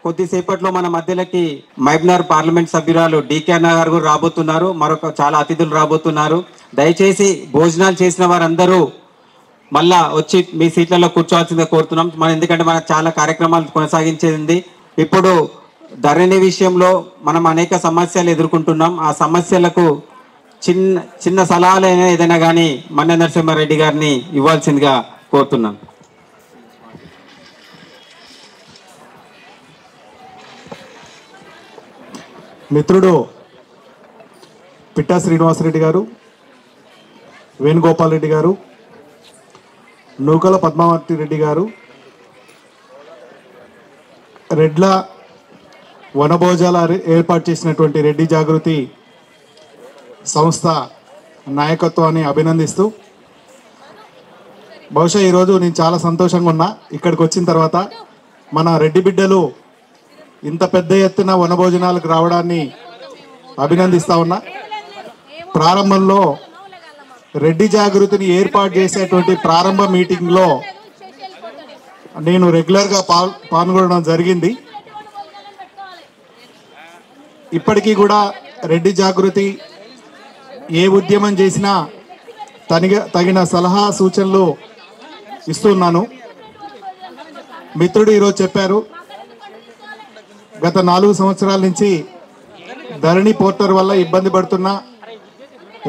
కొద్దిసేపట్లో మన మధ్యలోకి మహబూబ్నగర్ పార్లమెంట్ సభ్యురాలు డికే అన్న గారు కూడా రాబోతున్నారు. మరొక చాలా అతిథులు రాబోతున్నారు. దయచేసి భోజనాలు చేసిన వారందరూ మళ్ళా వచ్చి మీ సీట్లలో కూర్చోవాల్సిందిగా కోరుతున్నాం. ఎందుకంటే మనకు చాలా కార్యక్రమాలు కొనసాగించేది. ఇప్పుడు ధరణి విషయంలో మనం అనేక సమస్యలు ఎదుర్కొంటున్నాం. ఆ సమస్యలకు చిన్న సలహాలైనా ఏదైనా కానీ మన్నె నరసింహారెడ్డి గారిని ఇవ్వాల్సిందిగా కోరుతున్నాను. మిత్రుడు పిట్టా శ్రీనివాసరెడ్డి గారు, వేణుగోపాల్ రెడ్డి గారు, నూకల పద్మావతి రెడ్డి గారు, రెడ్ల వనభోజాల ఏర్పాటు చేసినటువంటి రెడ్డి జాగృతి సంస్థ నాయకత్వాన్ని అభినందిస్తూ, బహుశా ఈరోజు నేను చాలా సంతోషంగా ఉన్నా. ఇక్కడికి వచ్చిన తర్వాత మన రెడ్డి బిడ్డలు ఇంత పెద్ద ఎత్తున వనభోజనాలకు రావడాన్ని అభినందిస్తూ ఉన్నా. ప్రారంభంలో రెడ్డి జాగృతిని ఏర్పాటు చేసేటువంటి ప్రారంభ మీటింగ్లో నేను రెగ్యులర్గా పాల్గొనడం జరిగింది. ఇప్పటికీ కూడా రెడ్డి జాగృతి ఏ ఉద్యమం చేసినా తగిన సలహా సూచనలు ఇస్తున్నాను. మిత్రుడు ఈరోజు చెప్పారు, గత 4 సంవత్సరాల నుంచి ధరణి పోర్టల్ వల్ల ఇబ్బంది పడుతున్న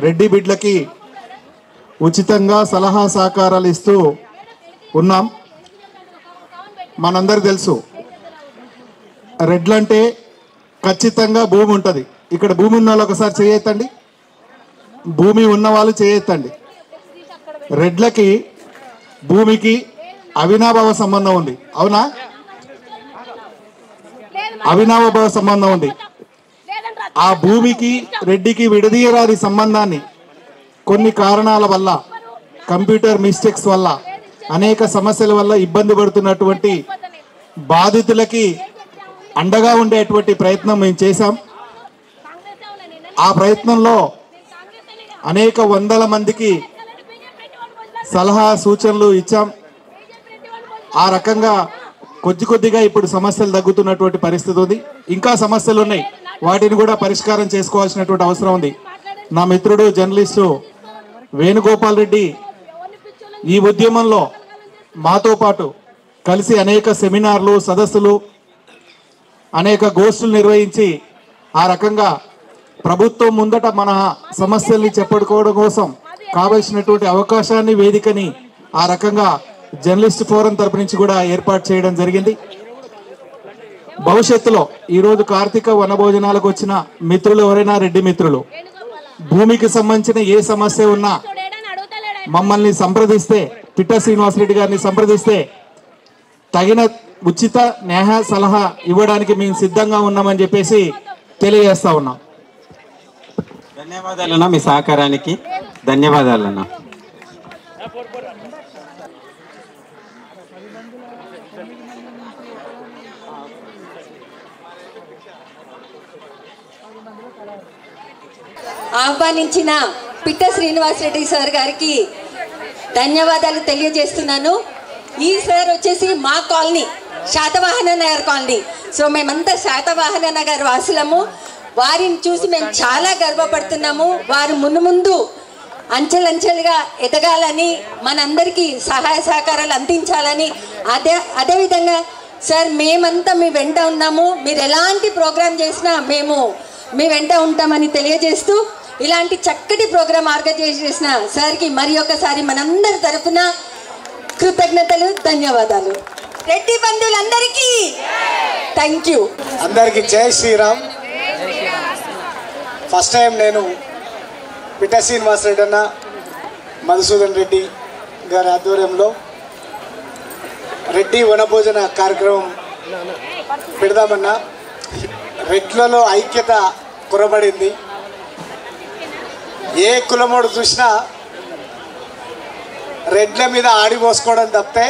రెడ్డి బిడ్లకి ఉచితంగా సలహా సహకారాలు ఇస్తూ ఉన్నాం. మనందరికి తెలుసు, రెడ్లంటే ఖచ్చితంగా భూమి ఉంటుంది. ఇక్కడ భూమి ఉన్న వాళ్ళు ఒకసారి చేయెత్తండి, భూమి ఉన్న వాళ్ళు చేయెత్తండి. రెడ్లకి భూమికి అవినాభావ సంబంధం ఉంది, అవునా? అవినాభావ సంబంధం ఉంది. ఆ భూమికి రెడ్డికి విడదీయరాని సంబంధాన్ని కొన్ని కారణాల వల్ల, కంప్యూటర్ మిస్టేక్స్ వల్ల, అనేక సమస్యల వల్ల ఇబ్బంది పడుతున్నటువంటి బాధితులకి అండగా ఉండేటువంటి ప్రయత్నం మేము చేశాం. ఆ ప్రయత్నంలో అనేక వందల మందికి సలహా సూచనలు ఇచ్చాం. ఆ రకంగా కొద్దిగా ఇప్పుడు సమస్యలు తగ్గుతున్నటువంటి పరిస్థితి ఉంది. ఇంకా సమస్యలు ఉన్నాయి, వాటిని కూడా పరిష్కారం చేసుకోవాల్సినటువంటి అవసరం ఉంది. నా మిత్రుడు జర్నలిస్టు వేణుగోపాల్ రెడ్డి ఈ ఉద్యమంలో మాతో పాటు కలిసి అనేక సెమినార్లు, సదస్సులు, అనేక గోష్ఠులు నిర్వహించి ఆ రకంగా ప్రభుత్వం ముందట మన సమస్యల్ని చెప్పుకోవడం కోసం కావలసినటువంటి అవకాశాన్ని, వేదికని ఆ రకంగా జర్నలిస్ట్ ఫోరం తరపు నుంచి కూడా ఏర్పాటు చేయడం జరిగింది. భవిష్యత్తులో ఈరోజు కార్తీక వనభోజనాలకు వచ్చిన మిత్రులు ఎవరైనా రెడ్డి మిత్రులు భూమికి సంబంధించిన ఏ సమస్య ఉన్నా మమ్మల్ని సంప్రదిస్తే, పిట్టా శ్రీనివాసరెడ్డి గారిని సంప్రదిస్తే తగిన ఉచిత న్యాయ సలహా ఇవ్వడానికి మేము సిద్ధంగా ఉన్నామని చెప్పేసి తెలియజేస్తా ఉన్నాం. ధన్యవాదాలన్నా, మీ సహకారానికి ధన్యవాదాలన్నా. ఆహ్వానించిన పిట్ట శ్రీనివాసరెడ్డి సార్ గారికి ధన్యవాదాలు తెలియజేస్తున్నాను. ఈ సార్ వచ్చేసి మా colony Satavahana Nagar colony. So మేమంతా శాతవాహన నగర్ వాసులము. వారిని చూసి మేము చాలా గర్వపడుతున్నాము. వారు ముందు అంచెలంచెలుగా ఎదగాలని, మనందరికీ సహాయ సహకారాలు అందించాలని, అదేవిధంగా సార్ మేమంతా మీ వెంట ఉన్నాము. మీరు ఎలాంటి ప్రోగ్రాం చేసినా మేము మీ వెంట ఉంటామని తెలియజేస్తూ, ఇలాంటి చక్కటి ప్రోగ్రాం ఆర్గనైజ్ చేసిన సార్కి మరి ఒకసారి మనందరి తరఫున కృతజ్ఞతలు, ధన్యవాదాలు. రెడ్డి బంధువులందరికీ థ్యాంక్ యూ. అందరికీ జై శ్రీరామ్. ఫస్ట్ టైం నేను పిట్ట శ్రీనివాసరెడ్డి అన్న, మధుసూదన్ రెడ్డి గారి ఆధ్వర్యంలో రెడ్డి వనభోజన కార్యక్రమం పెడదామన్నా. రెడ్లలో ఐక్యత కొరబడింది. ఏ కులమోడు చూసినా రెడ్ల మీద ఆడిపోసుకోవడం తప్పితే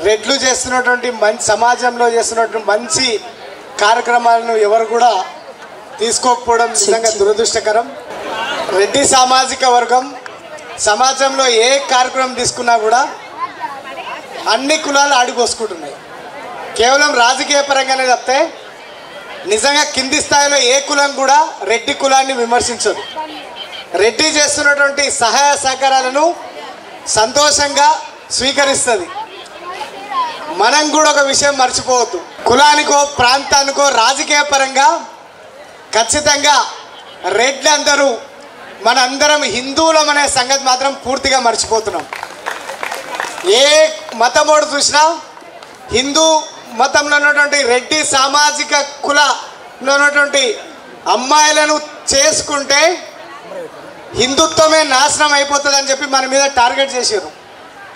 రెడ్లు చేస్తున్నటువంటి సమాజంలో చేస్తున్నటువంటి మంచి కార్యక్రమాలను ఎవరు కూడా తీసుకోకపోవడం నిజంగా దురదృష్టకరం. రెడ్డి సామాజిక వర్గం సమాజంలో ఏ కార్యక్రమం తీసుకున్నా కూడా అన్ని కులాలు ఆడిపోసుకుంటున్నాయి. కేవలం రాజకీయ పరంగానే తప్పితే నిజంగా కింది స్థాయిలో ఏ కులం కూడా రెడ్డి కులాన్ని విమర్శించదు. రెడ్డి చేస్తున్నటువంటి సహాయ సహకారాలను సంతోషంగా స్వీకరిస్తుంది. మనం కూడా ఒక విషయం మర్చిపోవద్దు. కులానికో ప్రాంతానికో రాజకీయ పరంగా ఖచ్చితంగా రెడ్లందరూ మనందరం హిందువులం అనే సంగతి మాత్రం పూర్తిగా మర్చిపోతున్నాం. ఏ మతమోడు చూసినా హిందూ మతంలో ఉన్నటువంటి రెడ్డి సామాజిక కులంలో ఉన్నటువంటి అమ్మాయిలను చేసుకుంటే హిందుత్వమే నాశనం అయిపోతుందని చెప్పి మన మీద టార్గెట్ చేశారు.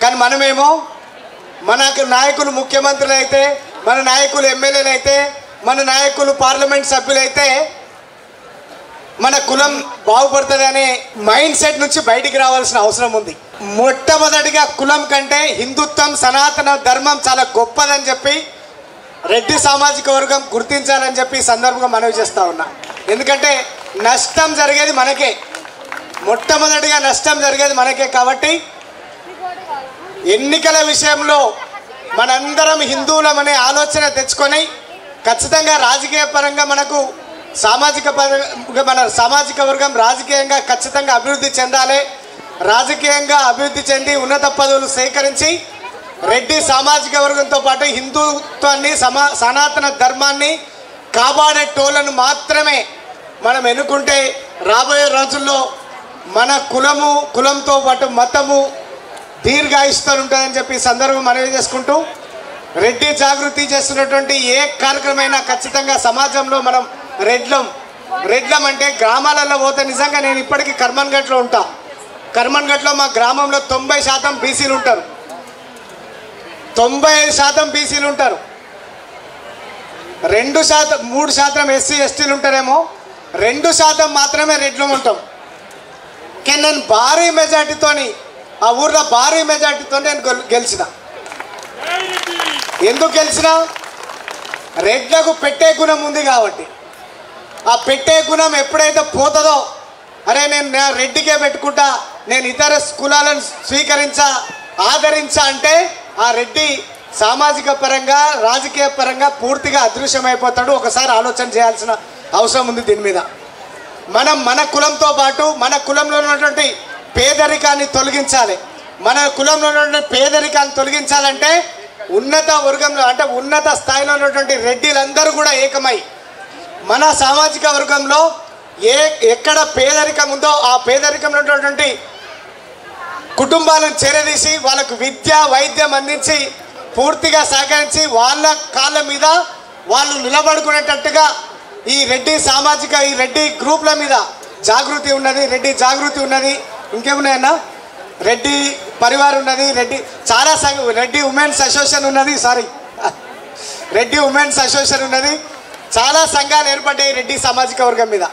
కానీ మనమేమో మన నాయకులు ముఖ్యమంత్రులు అయితే, మన నాయకులు ఎమ్మెల్యేలు అయితే, మన నాయకులు పార్లమెంట్ సభ్యులైతే మన కులం బాగుపడుతుంది అనే మైండ్ సెట్ నుంచి బయటికి రావాల్సిన అవసరం ఉంది. మొట్టమొదటిగా కులం కంటే హిందుత్వం, సనాతన ధర్మం చాలా గొప్పదని చెప్పి రెడ్డి సామాజిక వర్గం గుర్తించాలని చెప్పి ఈ సందర్భంగా మనవి చేస్తూ ఉన్నా. ఎందుకంటే నష్టం జరిగేది మనకే, మొట్టమొదటిగా నష్టం జరిగేది మనకే. కాబట్టి ఎన్నికల విషయంలో మనందరం హిందువులం అనే ఆలోచన తెచ్చుకొని ఖచ్చితంగా రాజకీయ పరంగా మనకు మన సామాజిక వర్గం రాజకీయంగా ఖచ్చితంగా అభివృద్ధి చెందాలి. రాజకీయంగా అభివృద్ధి చెంది ఉన్నత పదవులు సేకరించి రెడ్డి సామాజిక వర్గంతో పాటు హిందుత్వాన్ని సనాతన ధర్మాన్ని కాపాడేటోళ్లను మాత్రమే మనం ఎన్నుకుంటే రాబోయే రోజుల్లో మన కులంతో పాటు మతము దీర్ఘాయుష్తో ఉంటుందని చెప్పి సందర్భం మనవి చేసుకుంటూ, రెడ్డి జాగృతి చేస్తున్నటువంటి ఏ కార్యక్రమైనా ఖచ్చితంగా సమాజంలో మనం రెడ్లం అంటే గ్రామాలలో పోతే నిజంగా నేను ఇప్పటికీ కర్మన్ఘట్లో ఉంటా. కర్మన్ఘట్లో మా గ్రామంలో 90% బీసీలు ఉంటారు, 95% బీసీలు ఉంటారు, 2%, 3% ఎస్సీ ఎస్టీలు ఉంటారేమో, 2% మాత్రమే రెడ్లు ఉంటాం. కానీ నేను భారీ మెజార్టీతోని ఆ ఊర్లో భారీ మెజార్టీతో నేను గెలిచిన. ఎందుకు గెలిచిన? రెడ్లకు పెట్టే గుణం ఉంది కాబట్టి. ఆ పెట్టే గుణం ఎప్పుడైతే పోతుందో, అరే నేను రెడ్డికే పెట్టుకుంటా, నేను ఇతర కులాలను ఆదరించా అంటే ఆ రెడ్డి సామాజిక పరంగా రాజకీయ పరంగా పూర్తిగా అదృశ్యమైపోతాడు. ఒకసారి ఆలోచన చేయాల్సిన అవసరం ఉంది దీని మీద. మన కులంతో పాటు మన కులంలో ఉన్నటువంటి పేదరికాన్ని తొలగించాలి. మన కులంలో ఉన్నటువంటి పేదరికాన్ని తొలగించాలంటే ఉన్నత వర్గంలో అంటే ఉన్నత స్థాయిలో ఉన్నటువంటి రెడ్డిలందరూ కూడా ఏకమై మన సామాజిక వర్గంలో ఎక్కడ పేదరికం ఉందో ఆ పేదరికంలో ఉన్నటువంటి కుటుంబాలను చేరదీసి వాళ్ళకు విద్య వైద్యం అందించి పూర్తిగా సహకరించి వాళ్ళ కాళ్ళ మీద వాళ్ళు నిలబడుకునేటట్టుగా ఈ రెడ్డి గ్రూప్ల మీద జాగృతి ఉన్నది, రెడ్డి జాగృతి ఉన్నది, ఇంకేమున్నాయన్నా రెడ్డి పరివార్ ఉన్నది, రెడ్డి ఉమెన్స్ అసోసియేషన్ ఉన్నది, రెడ్డి ఉమెన్స్ అసోసియేషన్ ఉన్నది. చాలా సంఘాలు ఏర్పడ్డాయి రెడ్డి సామాజిక వర్గం మీద.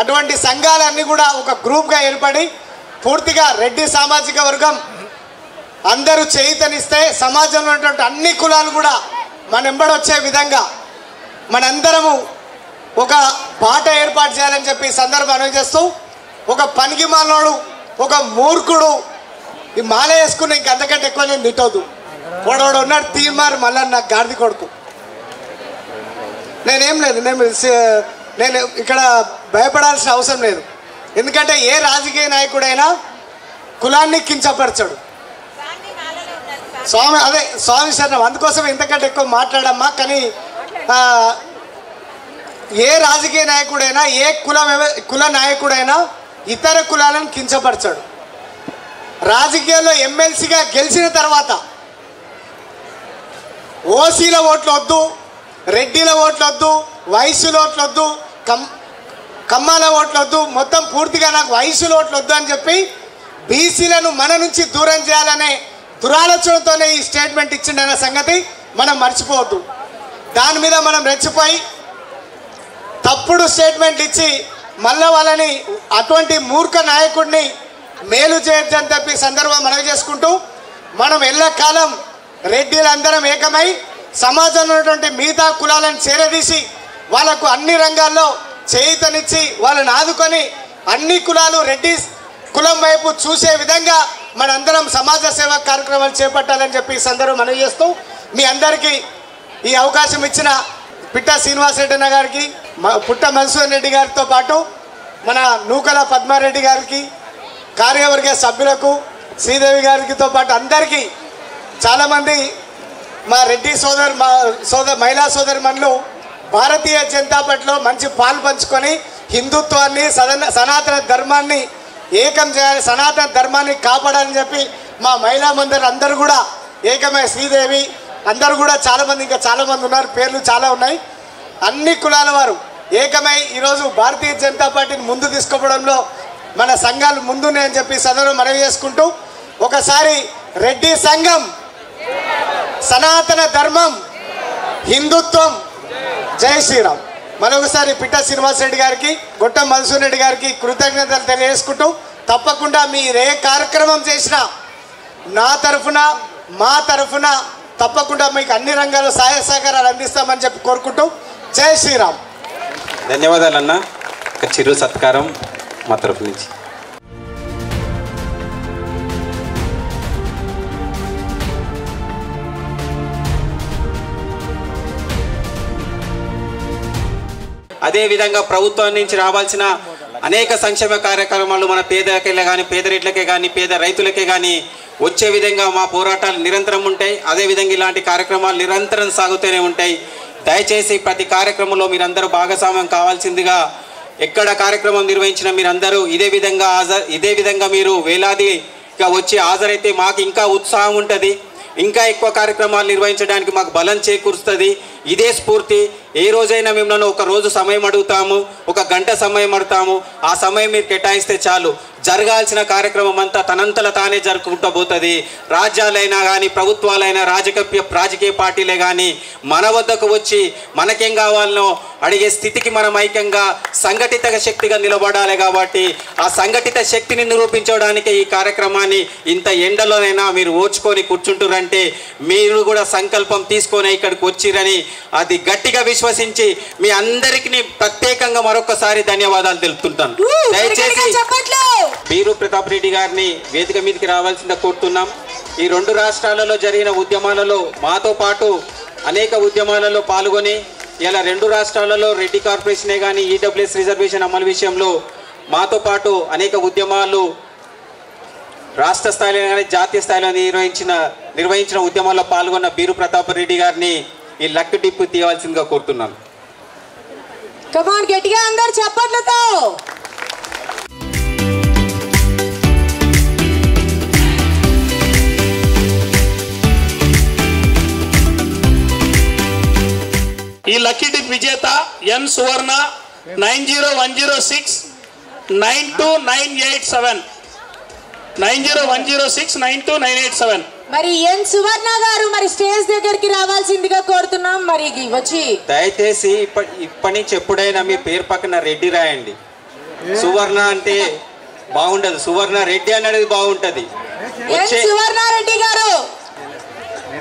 అటువంటి సంఘాలన్నీ కూడా ఒక గ్రూప్గా ఏర్పడి పూర్తిగా రెడ్డి సామాజిక వర్గం అందరూ చేయితనిస్తే సమాజంలో ఉన్నటువంటి అన్ని కులాలు కూడా మన వెంబడొచ్చే విధంగా మనందరము ఒక బాట ఏర్పాటు చేయాలని చెప్పి సందర్భం అనుభవిస్తూ, ఒక పనికి మాలోడు, ఒక మూర్ఖుడు ఈ మాల వేసుకుని ఇంక అంతకంటే ఎక్కువ నేను తిట్టవద్దు. వాడు ఉన్నాడు తీర్మారు మళ్ళీ నాకు గాడిది కొడుకు. నేనేం లేదు, నేను ఇక్కడ భయపడాల్సిన అవసరం లేదు. ఎందుకంటే ఏ రాజకీయ నాయకుడైనా కులాన్ని కించపరచడు. స్వామి శరణం. అందుకోసం ఇంతకంటే ఎక్కువ మాట్లాడమ్మా. కానీ ఏ రాజకీయ నాయకుడైనా ఏ కుల నాయకుడైనా ఇతర కులాలను కించపరచడు. రాజకీయాల్లో ఎమ్మెల్సీగా గెలిచిన తర్వాత ఓసీల ఓట్లు వద్దు, రెడ్డిల ఓట్లు వద్దు, వైశ్యుల ఓట్లు వద్దు, కమ్మాల ఓట్లు వద్దు, మొత్తం పూర్తిగా నాకు వైశ్యుల ఓట్లు వద్దు అని చెప్పి బీసీలను మన నుంచి దూరం చేయాలనే దురాలోచనతోనే ఈ స్టేట్మెంట్ ఇచ్చిండన్న సంగతి మనం మర్చిపోవద్దు. దాని మీద మనం రెచ్చిపోయి తప్పుడు స్టేట్మెంట్ ఇచ్చి మళ్ళీ వాళ్ళని అటువంటి మూర్ఖ నాయకుడిని మేలు చేయొచ్చని చెప్పి సందర్భం మనవి చేసుకుంటూ, మనం ఎల్లకాలం రెడ్డిలందరం ఏకమై సమాజంలో ఉన్నటువంటి మిగతా కులాలను చేరదీసి వాళ్ళకు అన్ని రంగాల్లో చేయూతనిచ్చి వాళ్ళని ఆదుకొని అన్ని కులాలు రెడ్డి కులం వైపు చూసే విధంగా మనందరం సమాజ సేవా కార్యక్రమాలు చేపట్టాలని చెప్పి ఈ సందర్భం మనవి చేస్తూ, మీ అందరికీ ఈ అవకాశం ఇచ్చిన పిట్ట శ్రీనివాసరెడ్డి అన్న గారికి, పుట్ట మధుసూదన్ రెడ్డి గారితో పాటు మన నూకల పద్మారెడ్డి గారికి, కార్యవర్గ సభ్యులకు, శ్రీదేవి గారితో పాటు అందరికీ చాలామంది మా రెడ్డి మహిళా సోదరిమణులు భారతీయ జనతా పార్టీలో మంచి పాలు పంచుకొని హిందుత్వాన్ని సనాతన ధర్మాన్ని ఏకం చేయాలి, సనాతన ధర్మాన్ని కాపాడాలని చెప్పి మా మహిళా మందరు అందరూ కూడా ఏకమై, శ్రీదేవి అందరూ కూడా చాలామంది, ఇంకా చాలామంది ఉన్నారు, పేర్లు చాలా ఉన్నాయి. అన్ని కులాల వారు ఏకమై ఈరోజు భారతీయ జనతా పార్టీని ముందు తీసుకోవడంలో మన సంఘాలు ముందున్నాయని చెప్పి సదరు మనవి చేసుకుంటూ, ఒకసారి రెడ్డి సంఘం, సనాతన ధర్మం, హిందుత్వం, జై శ్రీరామ్. మరొకసారి పిట్ట శ్రీనివాసరెడ్డి గారికి, గొట్టం మధుసూదన్ రెడ్డి గారికి కృతజ్ఞతలు తెలియజేసుకుంటూ, తప్పకుండా మీరు ఏ కార్యక్రమం చేసినా నా తరఫున మా తరఫున తప్పకుండా మీకు అన్ని రంగాల్లో సహాయ సహకారాలు అందిస్తామని చెప్పి కోరుకుంటూ, జై శ్రీరామ్. ధన్యవాదాలన్న. ఒక చిరు సత్కారం మా తరఫు నుంచి. అదేవిధంగా ప్రభుత్వం నుంచి రావాల్సిన అనేక సంక్షేమ కార్యక్రమాలు మన పేదలకే కానీ, పేదరెడ్లకే కానీ, పేద రైతులకే కానీ వచ్చే విధంగా మా పోరాటాలు నిరంతరం ఉంటాయి. అదేవిధంగా ఇలాంటి కార్యక్రమాలు నిరంతరం సాగుతూనే ఉంటాయి. దయచేసి ప్రతి కార్యక్రమంలో మీరందరూ భాగస్వామ్యం కావాల్సిందిగా, ఎక్కడ కార్యక్రమం నిర్వహించినా మీరందరూ ఇదే విధంగా మీరు వేలాదిగా వచ్చి హాజరైతే మాకు ఇంకా ఉత్సాహం ఉంటుంది, ఇంకా ఎక్కువ కార్యక్రమాలు నిర్వహించడానికి మాకు బలం చేకూరుస్తుంది. ఇదే స్ఫూర్తి. ఏ రోజైనా మిమ్మల్ని ఒక రోజు సమయం అడుగుతాము, ఒక గంట సమయం అడుగుతాము, ఆ సమయం మీరు కేటాయిస్తే చాలు, జరగాల్సిన కార్యక్రమం అంతా తనంతల తానే జరుపుకుంటూ పోతుంది. రాజ్యాలైనా కానీ, ప్రభుత్వాలైనా, రాజకీయ పార్టీలే కానీ మన వద్దకు వచ్చి మనకేం కావాలనో అడిగే స్థితికి మనం ఐక్యంగా సంఘటిత శక్తిగా నిలబడాలి. కాబట్టి ఆ సంఘటిత శక్తిని నిరూపించడానికి ఈ కార్యక్రమాన్ని ఇంత ఎండలోనైనా మీరు ఓర్చుకొని కూర్చుంటురంటే మీరు కూడా సంకల్పం తీసుకొని ఇక్కడికి వచ్చిరని అది గట్టిగా విశ్వసించి మీ అందరికీ ప్రత్యేకంగా మరొకసారి ధన్యవాదాలు తెలుపుతుంటాను. దయచేసి బీరు ప్రతాప్ రెడ్డి గారిని వేదిక మీదకి రావాల్సిందిగా కోరుతున్నాం. ఈ 2 రాష్ట్రాలలో జరిగిన ఉద్యమాలలో మాతో పాటు అనేక ఉద్యమాలలో పాల్గొని ఇలా 2 రాష్ట్రాలలో రెడ్డి కార్పొరేషనే కానీ, ఈడబ్ల్యూఎస్ రిజర్వేషన్ అమలు విషయంలో మాతో పాటు అనేక ఉద్యమాలు రాష్ట్ర స్థాయిలో కానీ జాతీయ స్థాయిలో నిర్వహించిన ఉద్యమాల్లో పాల్గొన్న బీరు ప్రతాప్ రెడ్డి గారిని ఈ లక్ డిప్పు తీయవలసిందిగా కోరుతున్నాను. కమాన్ గట్టిగా అందరూ చప్పట్లతో. ఈ లక్కీ డిప్ విజేత ఎన్ సువర్ణ 90106 92987 90106 92987. మరి ఎన్ సువర్ణ గారు మరి స్టేజ్ దగ్గరికి రావాల్సిందిగా కోరుతున్నాం. మరి వచ్చి దయచేసి ఇప్పటి నుంచి ఎప్పుడైనా మీ పేరు పక్కన రెడ్డి రాయండి. సువర్ణ అంటే బాగుండదు, సువర్ణ రెడ్డి అనేది బాగుంటది. సువర్ణారెడ్డి గారు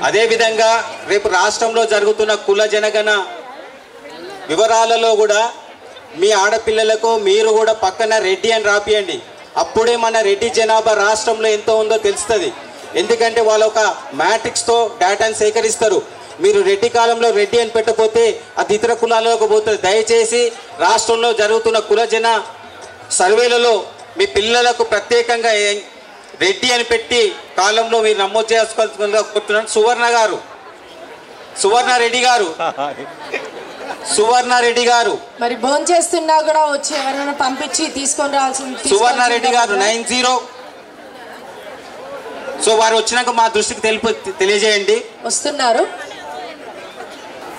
అదే విధంగా రేపు రాష్ట్రంలో జరుగుతున్న కుల జనగణ వివరాలలో కూడా మీ ఆడపిల్లలకు మీరు కూడా పక్కన రెడ్డి అని రాపియండి. అప్పుడే మన రెడ్డి జనాభా రాష్ట్రంలో ఎంతో ఉందో తెలుస్తుంది. ఎందుకంటే వాళ్ళు ఒక మ్యాట్రిక్స్తో డేటాను సేకరిస్తారు. మీరు రెడ్డి కాలంలో రెడ్డి అని పెట్టకపోతే అది ఇతర కులాలకు పోతుంది. దయచేసి రాష్ట్రంలో జరుగుతున్న కుల జన సర్వేలలో మీ పిల్లలకు ప్రత్యేకంగా రెడ్డి అని పెట్టి కాలంలో మీరు నమోదు చేసుకోవాల్సిందిగా సువర్ణారెడ్డి గారు మరి భోజనం చేస్తున్నా కూడా వచ్చి ఎవరైనా పంపించి తీసుకొని రావాల్సింది. సువర్ణారెడ్డి గారు 90. సో వారు వచ్చినాక మా దృష్టికి తెలియజేయండి. వస్తున్నారు.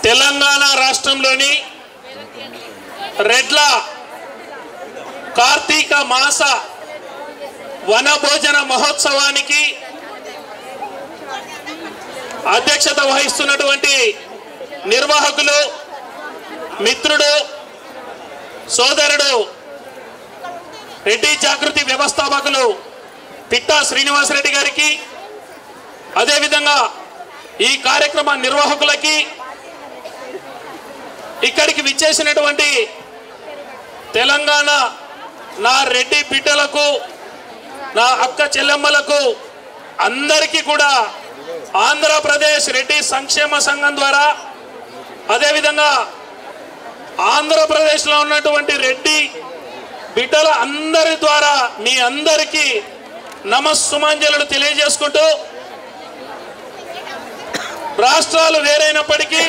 తెలంగాణ రాష్ట్రంలోని రెడ్ల కార్తీక మాస వనభోజన మహోత్సవానికి అధ్యక్షత వహిస్తున్నటువంటి నిర్వాహకులు, మిత్రుడు, సోదరుడు, రెడ్డి జాగృతి వ్యవస్థాపకులు పిట్టా శ్రీనివాసరెడ్డి గారికి, అదేవిధంగా ఈ కార్యక్రమ నిర్వాహకులకి, ఇక్కడికి విచ్చేసినటువంటి తెలంగాణ నా రెడ్డి బిడ్డలకు, నా అక్క చెల్లెమ్మలకు అందరికీ కూడా ఆంధ్రప్రదేశ్ రెడ్డి సంక్షేమ సంఘం ద్వారా, అదేవిధంగా ఆంధ్రప్రదేశ్లో ఉన్నటువంటి రెడ్డి బిడ్డల అందరి ద్వారా మీ అందరికీ నమస్సుమాంజలు తెలియజేసుకుంటూ, రాష్ట్రాలు వేరైనప్పటికీ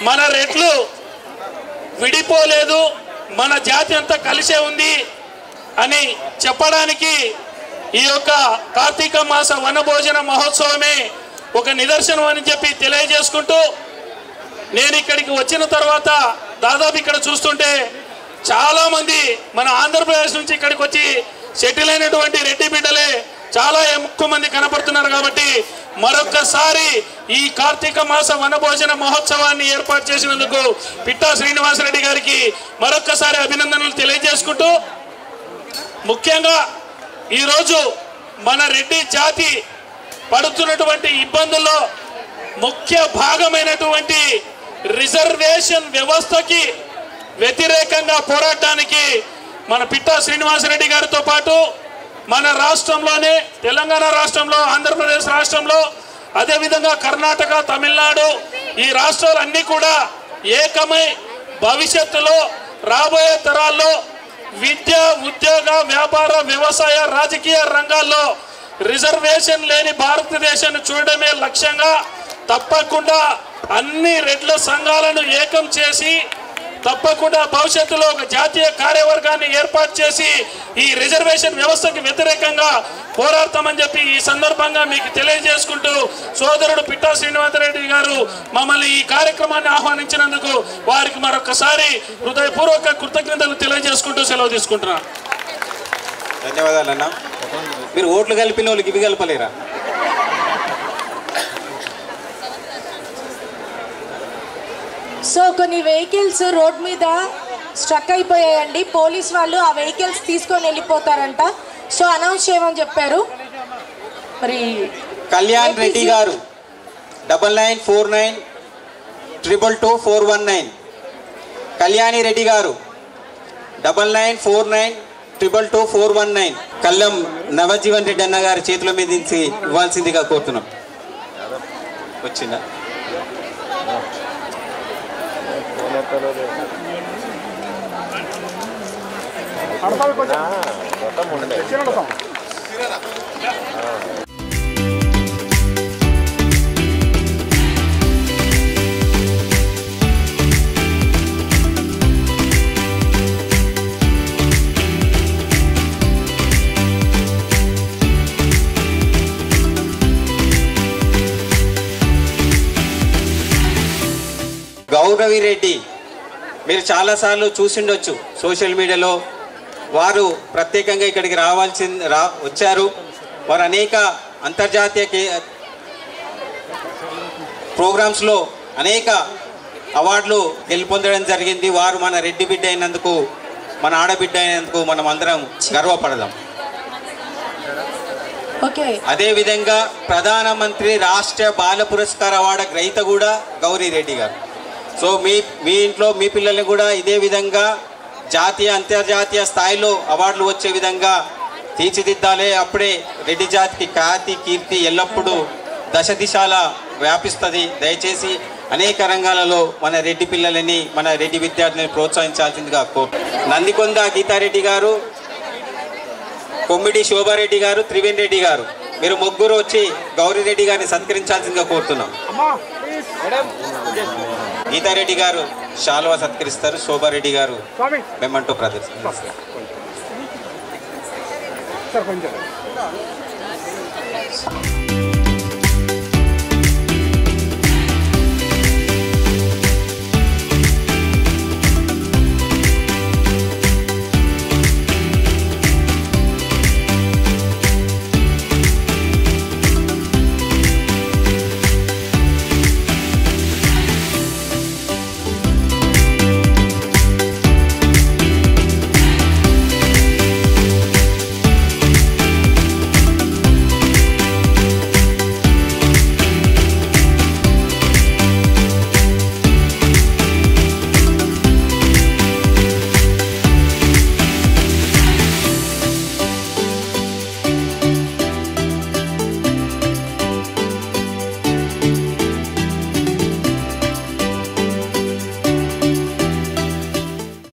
మన రెడ్లు విడిపోలేదు, మన జాతి అంతా కలిసే ఉంది అని చెప్పడానికి ఈ యొక్క కార్తీక మాస వనభోజన మహోత్సవమే ఒక నిదర్శనం అని చెప్పి తెలియజేసుకుంటూ, నేను ఇక్కడికి వచ్చిన తర్వాత దాదాపు ఇక్కడ చూస్తుంటే చాలామంది మన ఆంధ్రప్రదేశ్ నుంచి ఇక్కడికి వచ్చి సెటిల్ అయినటువంటి రెడ్డి బిడ్డలే చాలా ఎక్కువ మంది కనపడుతున్నారు. కాబట్టి మరొక్కసారి ఈ కార్తీక మాస వనభోజన మహోత్సవాన్ని ఏర్పాటు చేసినందుకు పిట్టా శ్రీనివాసరెడ్డి గారికి మరొక్కసారి అభినందనలు తెలియజేసుకుంటూ, ముఖ్యంగా ఈరోజు మన రెడ్డి జాతి పడుతున్నటువంటి ఇబ్బందుల్లో ముఖ్య భాగమైనటువంటి రిజర్వేషన్ వ్యవస్థకి వ్యతిరేకంగా పోరాటానికి మన పిట్టా శ్రీనివాసరెడ్డి గారితో పాటు మన రాష్ట్రంలోనే తెలంగాణ రాష్ట్రంలో, ఆంధ్రప్రదేశ్ రాష్ట్రంలో, అదేవిధంగా కర్ణాటక, తమిళనాడు ఈ రాష్ట్రాలన్నీ కూడా ఏకమై భవిష్యత్తులో రాబోయే తరాల్లో విద్య, ఉద్యోగ, వ్యాపార, వ్యవసాయ, రాజకీయ రంగాల్లో రిజర్వేషన్ లేని భారతదేశాన్ని చూడడమే లక్ష్యంగా తప్పకుండా అన్ని రెడ్ల సంఘాలను ఏకం చేసి తప్పకుండా భవిష్యత్తులో ఒక జాతీయ కార్యవర్గాన్ని ఏర్పాటు చేసి ఈ రిజర్వేషన్ వ్యవస్థకి వ్యతిరేకంగా పోరాడతామని చెప్పి ఈ సందర్భంగా మీకు తెలియజేసుకుంటూ, సోదరుడు పిట్టా శ్రీనివాసరెడ్డి గారు మమ్మల్ని ఈ కార్యక్రమాన్ని ఆహ్వానించినందుకు వారికి మరొకసారి హృదయపూర్వక కృతజ్ఞతలు తెలియజేసుకుంటూ సెలవు తీసుకుంటున్నాను. ధన్యవాదాలన్నా. మీరు ఓట్లు కలిపిన వాళ్ళకి ఇవి కలపలేరా? సో కొన్ని వెహికల్స్ రోడ్ మీద స్ట్రక్ అయిపోయాయండి. పోలీస్ వాళ్ళు ఆ వెహికల్స్ తీసుకొని వెళ్ళిపోతారంట. సో అనౌన్స్ చేయమని చెప్పారు. మరి కళ్యాణ్ రెడ్డి గారు 9949222419, కళ్యాణి రెడ్డి గారు 9949222419, కల్లం నవజీవన్ రెడ్డి అన్న గారి చేతుల మీద ఇవ్వాల్సిందిగా కోరుతున్నాం. వచ్చిందా? గౌరవి రెడ్డి మీరు చాలాసార్లు చూసిండొచ్చు సోషల్ మీడియాలో. వారు ప్రత్యేకంగా ఇక్కడికి వచ్చారు. వారు అంతర్జాతీయ ప్రోగ్రామ్స్లో అనేక అవార్డులు గెలుపొందడం జరిగింది. వారు మన రెడ్డి బిడ్డ అయినందుకు, మన ఆడబిడ్డ అయినందుకు మనం అందరం గర్వపడదాం. అదేవిధంగా ప్రధానమంత్రి రాష్ట్ర బాల పురస్కార అవార్డు గ్రహీత కూడా గౌరీ రెడ్డి గారు. సో మీ ఇంట్లో మీ పిల్లల్ని కూడా ఇదే విధంగా జాతీయ అంతర్జాతీయ స్థాయిలో అవార్డులు వచ్చే విధంగా తీర్చిదిద్దాలే. అప్పుడే రెడ్డి జాతికి ఖ్యాతి కీర్తి ఎల్లప్పుడూ దశ దిశాల వ్యాపిస్తుంది. దయచేసి అనేక రంగాలలో మన రెడ్డి పిల్లలని, మన రెడ్డి విద్యార్థులను ప్రోత్సహించాల్సిందిగా నందికొండ గీతారెడ్డి గారు, కొమ్మిడి శోభారెడ్డి గారు, త్రివేణి రెడ్డి గారు, మీరు ముగ్గురు వచ్చి గౌరీరెడ్డి గారిని సత్కరించాల్సిందిగా కోరుతున్నాం. గీతారెడ్డి గారు శాలువా సత్కరిస్తారు, శోభారెడ్డి గారు మెమంటో ప్రదర్శిస్తారు.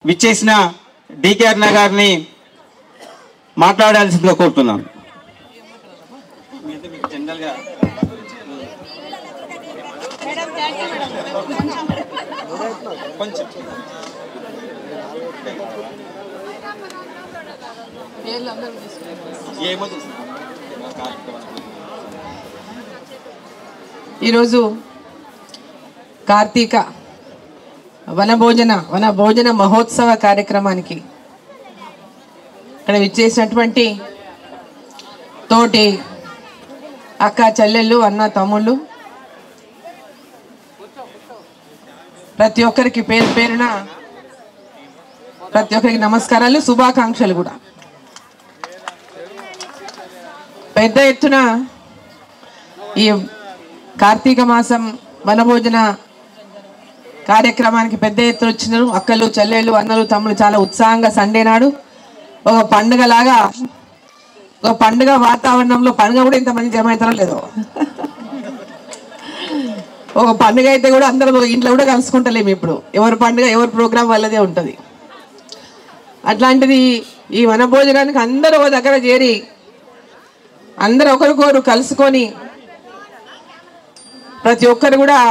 విచ్చేసిన డికే అరుణ గారిని మాట్లాడాల్సిందిగా కోరుతున్నాను. ఈరోజు కార్తీక వనభోజన మహోత్సవ కార్యక్రమానికి ఇక్కడ విచ్చేసినటువంటి తోటి అక్క చెల్లెళ్ళు, అన్న తమ్ముళ్ళు, ప్రతి ఒక్కరికి పేరు పేరున ప్రతి ఒక్కరికి నమస్కారాలు, శుభాకాంక్షలు కూడా. పెద్ద ఎత్తున ఈ కార్తీక మాసం వనభోజన కార్యక్రమానికి పెద్ద ఎత్తున వచ్చినారు అక్కలు, చెల్లెళ్ళు, అన్నలు, తమ్ముళ్ళు. చాలా ఉత్సాహంగా సండే నాడు ఒక పండుగలాగా, ఒక పండుగ వాతావరణంలో, పండుగ కూడా ఇంతమంది జమ అవుతారో లేదో, ఒక పండుగ అయితే కూడా అందరూ ఇంట్లో కూడా కలుసుకుంటలేము. ఇప్పుడు ఎవరి పండుగ ఎవరి ప్రోగ్రాం వాళ్ళదే ఉంటుంది. అట్లాంటిది ఈ వనభోజనానికి అందరూ ఒక దగ్గర చేరి అందరూ ఒకరికొకరు కలుసుకొని ప్రతి ఒక్కరు కూడా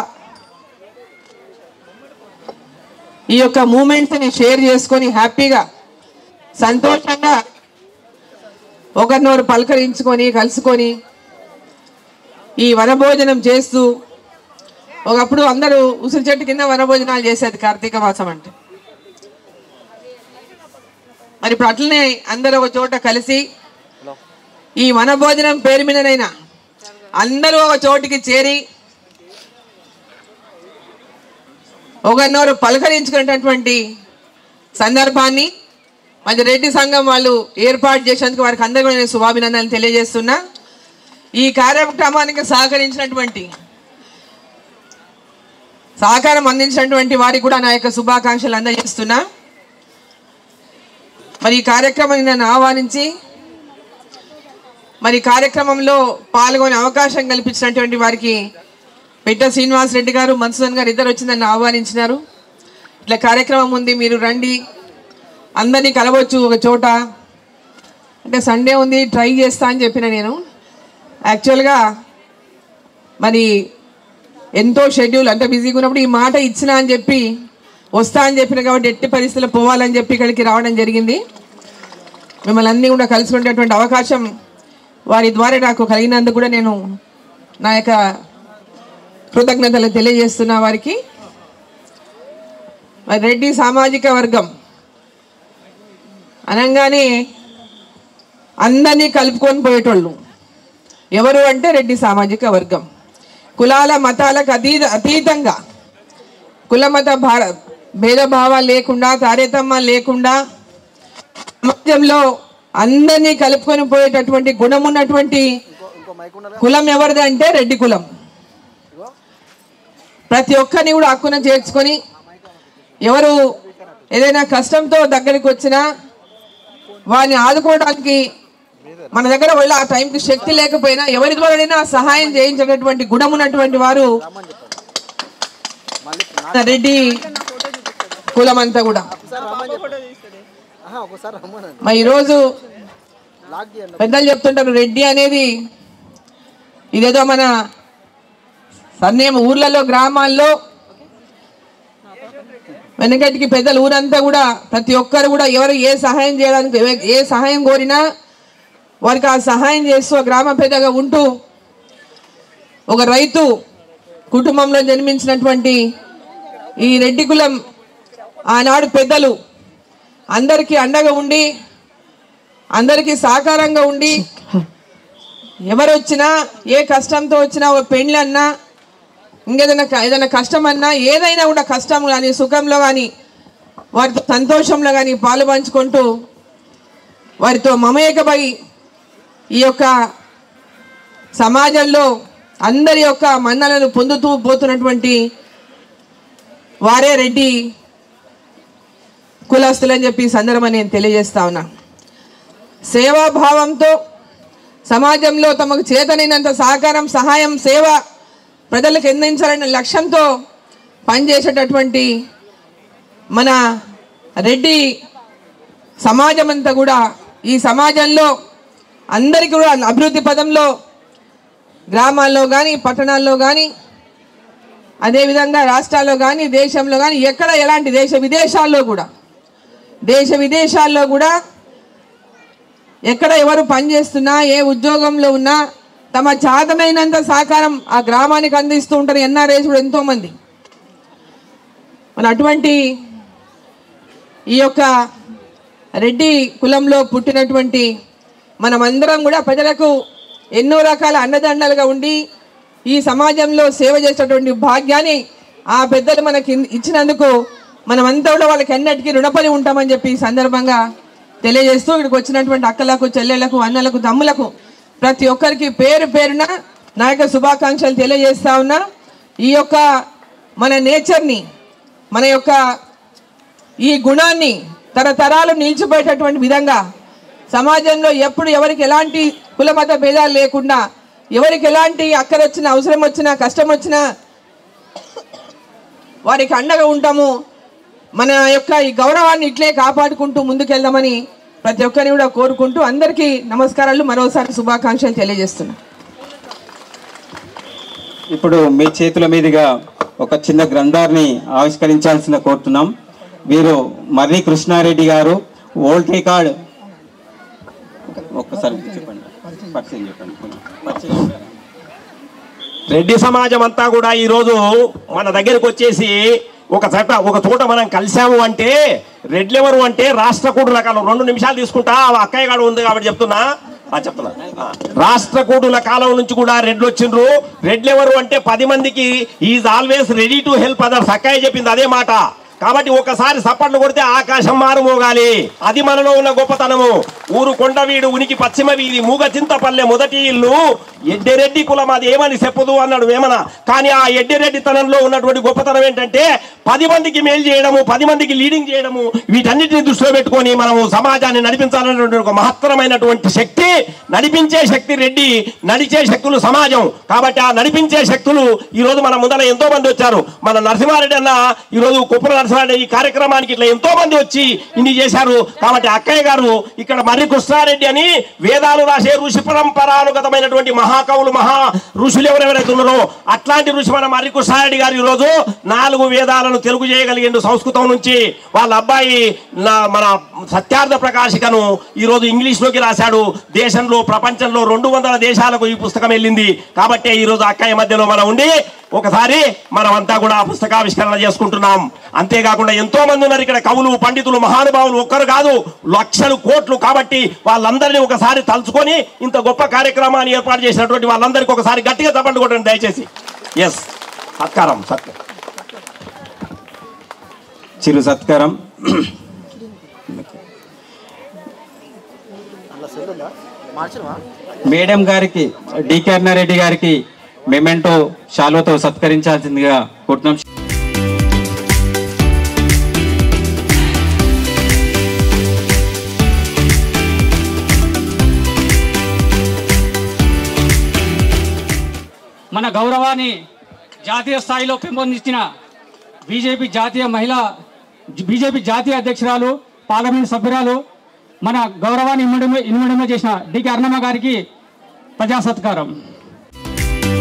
ఈ యొక్క మూమెంట్స్ని షేర్ చేసుకొని హ్యాపీగా సంతోషంగా ఒకరినొకరు పలకరించుకొని కలుసుకొని ఈ వనభోజనం చేస్తూ, ఒకప్పుడు అందరూ ఉసిరి చెట్టు కింద వనభోజనాలు చేసేది కార్తీక మాసం అంటే. మరి ఇప్పుడు అట్లనే అందరూ ఒక చోట కలిసి ఈ వనభోజనం పేరు మీదనైనా అందరూ ఒక చోటికి చేరి ఒకరినొకరు పలకరించుకునేటటువంటి సందర్భాన్ని మరి రెడ్డి సంఘం వాళ్ళు ఏర్పాటు చేసేందుకు వారికి అందరూ కూడా నేను శుభాభినందనలు తెలియజేస్తున్నా. ఈ కార్యక్రమానికి సహకారం అందించినటువంటి వారికి కూడా నా యొక్క శుభాకాంక్షలు అందజేస్తున్నా. మరి ఈ కార్యక్రమాన్ని నన్ను ఆహ్వానించి మరి కార్యక్రమంలో పాల్గొనే అవకాశం కల్పించినటువంటి వారికి పిట్ట శ్రీనివాస్ రెడ్డి గారు, మన్సూదన్ గారు ఇద్దరు వచ్చి నన్ను ఆహ్వానించినారు. ఇట్లా కార్యక్రమం ఉంది, మీరు రండి, అందరినీ కలవచ్చు ఒక చోట అంటే. సండే ఉంది, ట్రై చేస్తా అని చెప్పిన నేను. యాక్చువల్గా మరి ఎంతో షెడ్యూల్ అంటే బిజీగా ఉన్నప్పుడు ఈ మాట ఇచ్చినా అని చెప్పి వస్తా అని చెప్పిన కాబట్టి ఎట్టి పరిస్థితుల్లో పోవాలని చెప్పి ఇక్కడికి రావడం జరిగింది. మిమ్మల్ని అన్నీ కూడా కలుసుకునేటటువంటి అవకాశం వారి ద్వారా నాకు కలిగినందుకు కూడా నేను నా యొక్క కృతజ్ఞతలు తెలియజేస్తున్నా వారికి. మరి రెడ్డి సామాజిక వర్గం అనగానే అందరినీ కలుపుకొని పోయేటోళ్ళు. ఎవరు అంటే రెడ్డి సామాజిక వర్గం. కులాల మతాలకు అతీతంగా కుల మత భేదభావాలు లేకుండా తారతమ్యాలు లేకుండా సమాజంలో అందరినీ కలుపుకొని పోయేటటువంటి గుణం ఉన్నటువంటి కులం ఎవరిది అంటే రెడ్డి కులం. ప్రతి ఒక్కరిని కూడా హక్కున చేర్చుకొని ఎవరు ఏదైనా కష్టంతో దగ్గరికి వచ్చినా వారిని ఆదుకోవడానికి మన దగ్గర వాళ్ళ ఆ టైంకి శక్తి లేకపోయినా ఎవరి ద్వారానైనా సహాయం చేయించేటటువంటి గుణం ఉన్నటువంటి వారు రెడ్డి కులం అంతా కూడా. మరి ఈరోజు పెద్దలు చెప్తుంటారు రెడ్డి అనేది ఇదేదో మన సన్నేమ ఊర్లలో గ్రామాల్లో వెనకటికి పెద్దలు ఊరంతా కూడా ప్రతి ఒక్కరు కూడా ఎవరు ఏ సహాయం చేయడానికి ఏ సహాయం కోరినా వారికి ఆ సహాయం చేస్తూ గ్రామ పెద్దగా ఉంటూ ఒక రైతు కుటుంబంలో జన్మించినటువంటి ఈ రెడ్డి కులం ఆనాడు పెద్దలు అందరికీ అండగా ఉండి అందరికీ సహకారంగా ఉండి ఎవరు వచ్చినా ఏ కష్టంతో వచ్చినా ఓ పెళ్ళన్నా ఏదైనా కష్టం అన్నా ఏదైనా కూడా కష్టం కానీ సుఖంలో కానీ వారితో సంతోషంలో కానీ పాలు పంచుకుంటూ వారితో మమేకమై ఈ యొక్క సమాజంలో అందరి యొక్క మన్నలను పొందుతూ పోతున్నటువంటి వారే రెడ్డి కులస్తులని చెప్పి సందర్భంగా నేను తెలియజేస్తా ఉన్నా. సేవాభావంతో సమాజంలో తమకు చేతనైనంత సహకారం సహాయం సేవ ప్రజలకు అందించాలనే లక్ష్యంతో పనిచేసేటటువంటి మన రెడ్డి సమాజం అంతా కూడా ఈ సమాజంలో అందరికీ కూడా అభివృద్ధి పదంలో గ్రామాల్లో కానీ పట్టణాల్లో కానీ అదేవిధంగా రాష్ట్రాల్లో కానీ దేశంలో కానీ ఎక్కడ ఎలాంటి దేశ విదేశాల్లో కూడా ఎక్కడ ఎవరు పనిచేస్తున్నా ఏ ఉద్యోగంలో ఉన్నా తమ చేతనైనంత సహకారం ఆ గ్రామానికి అందిస్తూ ఉంటారు ఎన్ఆర్ఐస్ కూడా ఎంతోమంది. మన అటువంటి ఈ యొక్క రెడ్డి కులంలో పుట్టినటువంటి మనమందరం కూడా ప్రజలకు ఎన్నో రకాల అండదండలుగా ఉండి ఈ సమాజంలో సేవ చేసేటువంటి భాగ్యాన్ని ఆ పెద్దలు మనకి ఇచ్చినందుకు మనమంతా కూడా వాళ్ళకి ఎన్నటికీ రుణపడి ఉంటామని చెప్పి ఈ సందర్భంగా తెలియజేస్తూ ఇక్కడికి వచ్చినటువంటి అక్కలకు చెల్లెళ్లకు అన్నలకు తమ్ములకు ప్రతి ఒక్కరికి పేరు పేరున నా యొక్క శుభాకాంక్షలు తెలియజేస్తా ఉన్నా. ఈ యొక్క మన నేచర్ని మన యొక్క ఈ గుణాన్ని తరతరాలు నిలిచిపోయేటటువంటి విధంగా సమాజంలో ఎప్పుడు ఎవరికి ఎలాంటి కులమత భేదాలు లేకుండా ఎవరికి ఎలాంటి అక్కర వచ్చినా అవసరం వచ్చినా కష్టం వచ్చినా వారికి అండగా ఉంటాము. మన యొక్క ఈ గౌరవాన్ని ఇట్లే కాపాడుకుంటూ ముందుకెళ్దామని ప్రతి ఒక్కరిని కూడా కోరుకుంటూ అందరికీ నమస్కారాలు మరోసారి శుభాకాంక్షలు తెలియజేస్తున్నా. ఇప్పుడు మీ చేతుల మీదుగా ఒక చిన్న గ్రంథాన్ని ఆవిష్కరించాల్సిన కోరుతున్నాం. వీరు మర్రి కృష్ణారెడ్డి గారు ఓల్డ్ రికార్డ్ ఒక్కసారి చెప్పండి. రెడ్డి సమాజం అంతా కూడా ఈరోజు మన దగ్గరకు వచ్చేసి ఒక చోట మనం కలిసాము అంటే రెడ్లెవరు అంటే రాష్ట్రకూటు రకాలం 2 నిమిషాలు తీసుకుంటా అక్కయ్య గాడు ఉంది కాబట్టి చెప్తున్నా రాష్ట్రకూటుల కాలం నుంచి కూడా రెడ్లు వచ్చిండ్రు. రెడ్లెవరు అంటే 10 మందికి is always ready to help others. అక్కయ్య చెప్పింది అదే మాట. కాబట్టి ఒకసారి సప్పట్లు కొడితే ఆకాశం మారుమోగాలి. అది మనలో ఉన్న గొప్పతనము. ఊరు కొండవీడు ఉనికి పశ్చిమ వీధి మూగ చింతపల్లె మొదటి ఇల్లు ఎడ్డెరెడ్డి కులం అది ఏమని చెప్పదు అన్నాడు వేమన. కానీ ఆ ఎడ్డెరెడ్డితనంలో ఉన్నటువంటి గొప్పతనం ఏంటంటే 10 మందికి మేలు చేయడము, 10 మందికి లీడింగ్ చేయడము, వీటన్నిటిని దృష్టిలో పెట్టుకొని మనం సమాజాన్ని నడిపించాలనేటువంటి ఒక మహత్తరమైనటువంటి శక్తి, నడిపించే శక్తి రెడ్డి, నడిచే శక్తులు సమాజం. కాబట్టి ఆ నడిపించే శక్తులు ఈరోజు మన ముందర ఎంతో మంది వచ్చారు. మన నరసింహారెడ్డి అన్న ఈరోజు కుప్పల నరసింహారెడ్డి ఈ కార్యక్రమానికి ఇట్లా ఎంతో మంది వచ్చి ఇన్ని చేశారు. కాబట్టి అక్కయ్య గారు ఇక్కడ మర్రి కృష్ణారెడ్డి అని వేదాలు రాసే ఋషి పరంపరానుగతమైనటువంటి మహాకవులు మహా ఋషులు ఎవరెవరైతే ఉన్నారో అట్లాంటి ఋషి మన మర్రి కృష్ణారెడ్డి గారు ఈరోజు 4 వేదాలను పుస్తకాలను తెలుగు చేయగలిగిండు సంస్కృతం నుంచి. వాళ్ళ అబ్బాయి మన సత్యార్థ ప్రకాశికను ఈరోజు ఇంగ్లీష్లోకి రాశాడు. దేశంలో ప్రపంచంలో 200 దేశాలకు ఈ పుస్తకం వెళ్ళింది. కాబట్టి ఈరోజు అక్కయ్య మధ్యలో మనం ఉండి ఒకసారి మనమంతా కూడా పుస్తకావిష్కరణ చేసుకుంటున్నాం. అంతేకాకుండా ఎంతో మంది ఉన్నారు ఇక్కడ, కవులు, పండితులు, మహానుభావులు, ఒక్కరు కాదు లక్షలు కోట్లు. కాబట్టి వాళ్ళందరినీ ఒకసారి తలుచుకొని ఇంత గొప్ప కార్యక్రమాన్ని ఏర్పాటు చేసినటువంటి వాళ్ళందరికీ ఒకసారి గట్టిగా తప్పండి కొట్టండి దయచేసి. ఎస్, సత్కారం. చిరు సత్కారం. మేడం గారికి, డికే అన్నారెడ్డి గారికి మెమెంటో శాల్వతో సత్కరించాల్సిందిగా కోరుతున్నాం. మన గౌరవాన్ని జాతీయ స్థాయిలో పెంపొందించిన బీజేపీ జాతీయ అధ్యక్షురాలు, పార్లమెంట్ సభ్యురాలు, మన గౌరవాన్ని ఇనుమడిమ చేసిన డికే అరుణమ్మ గారికి ప్రజా సత్కారం.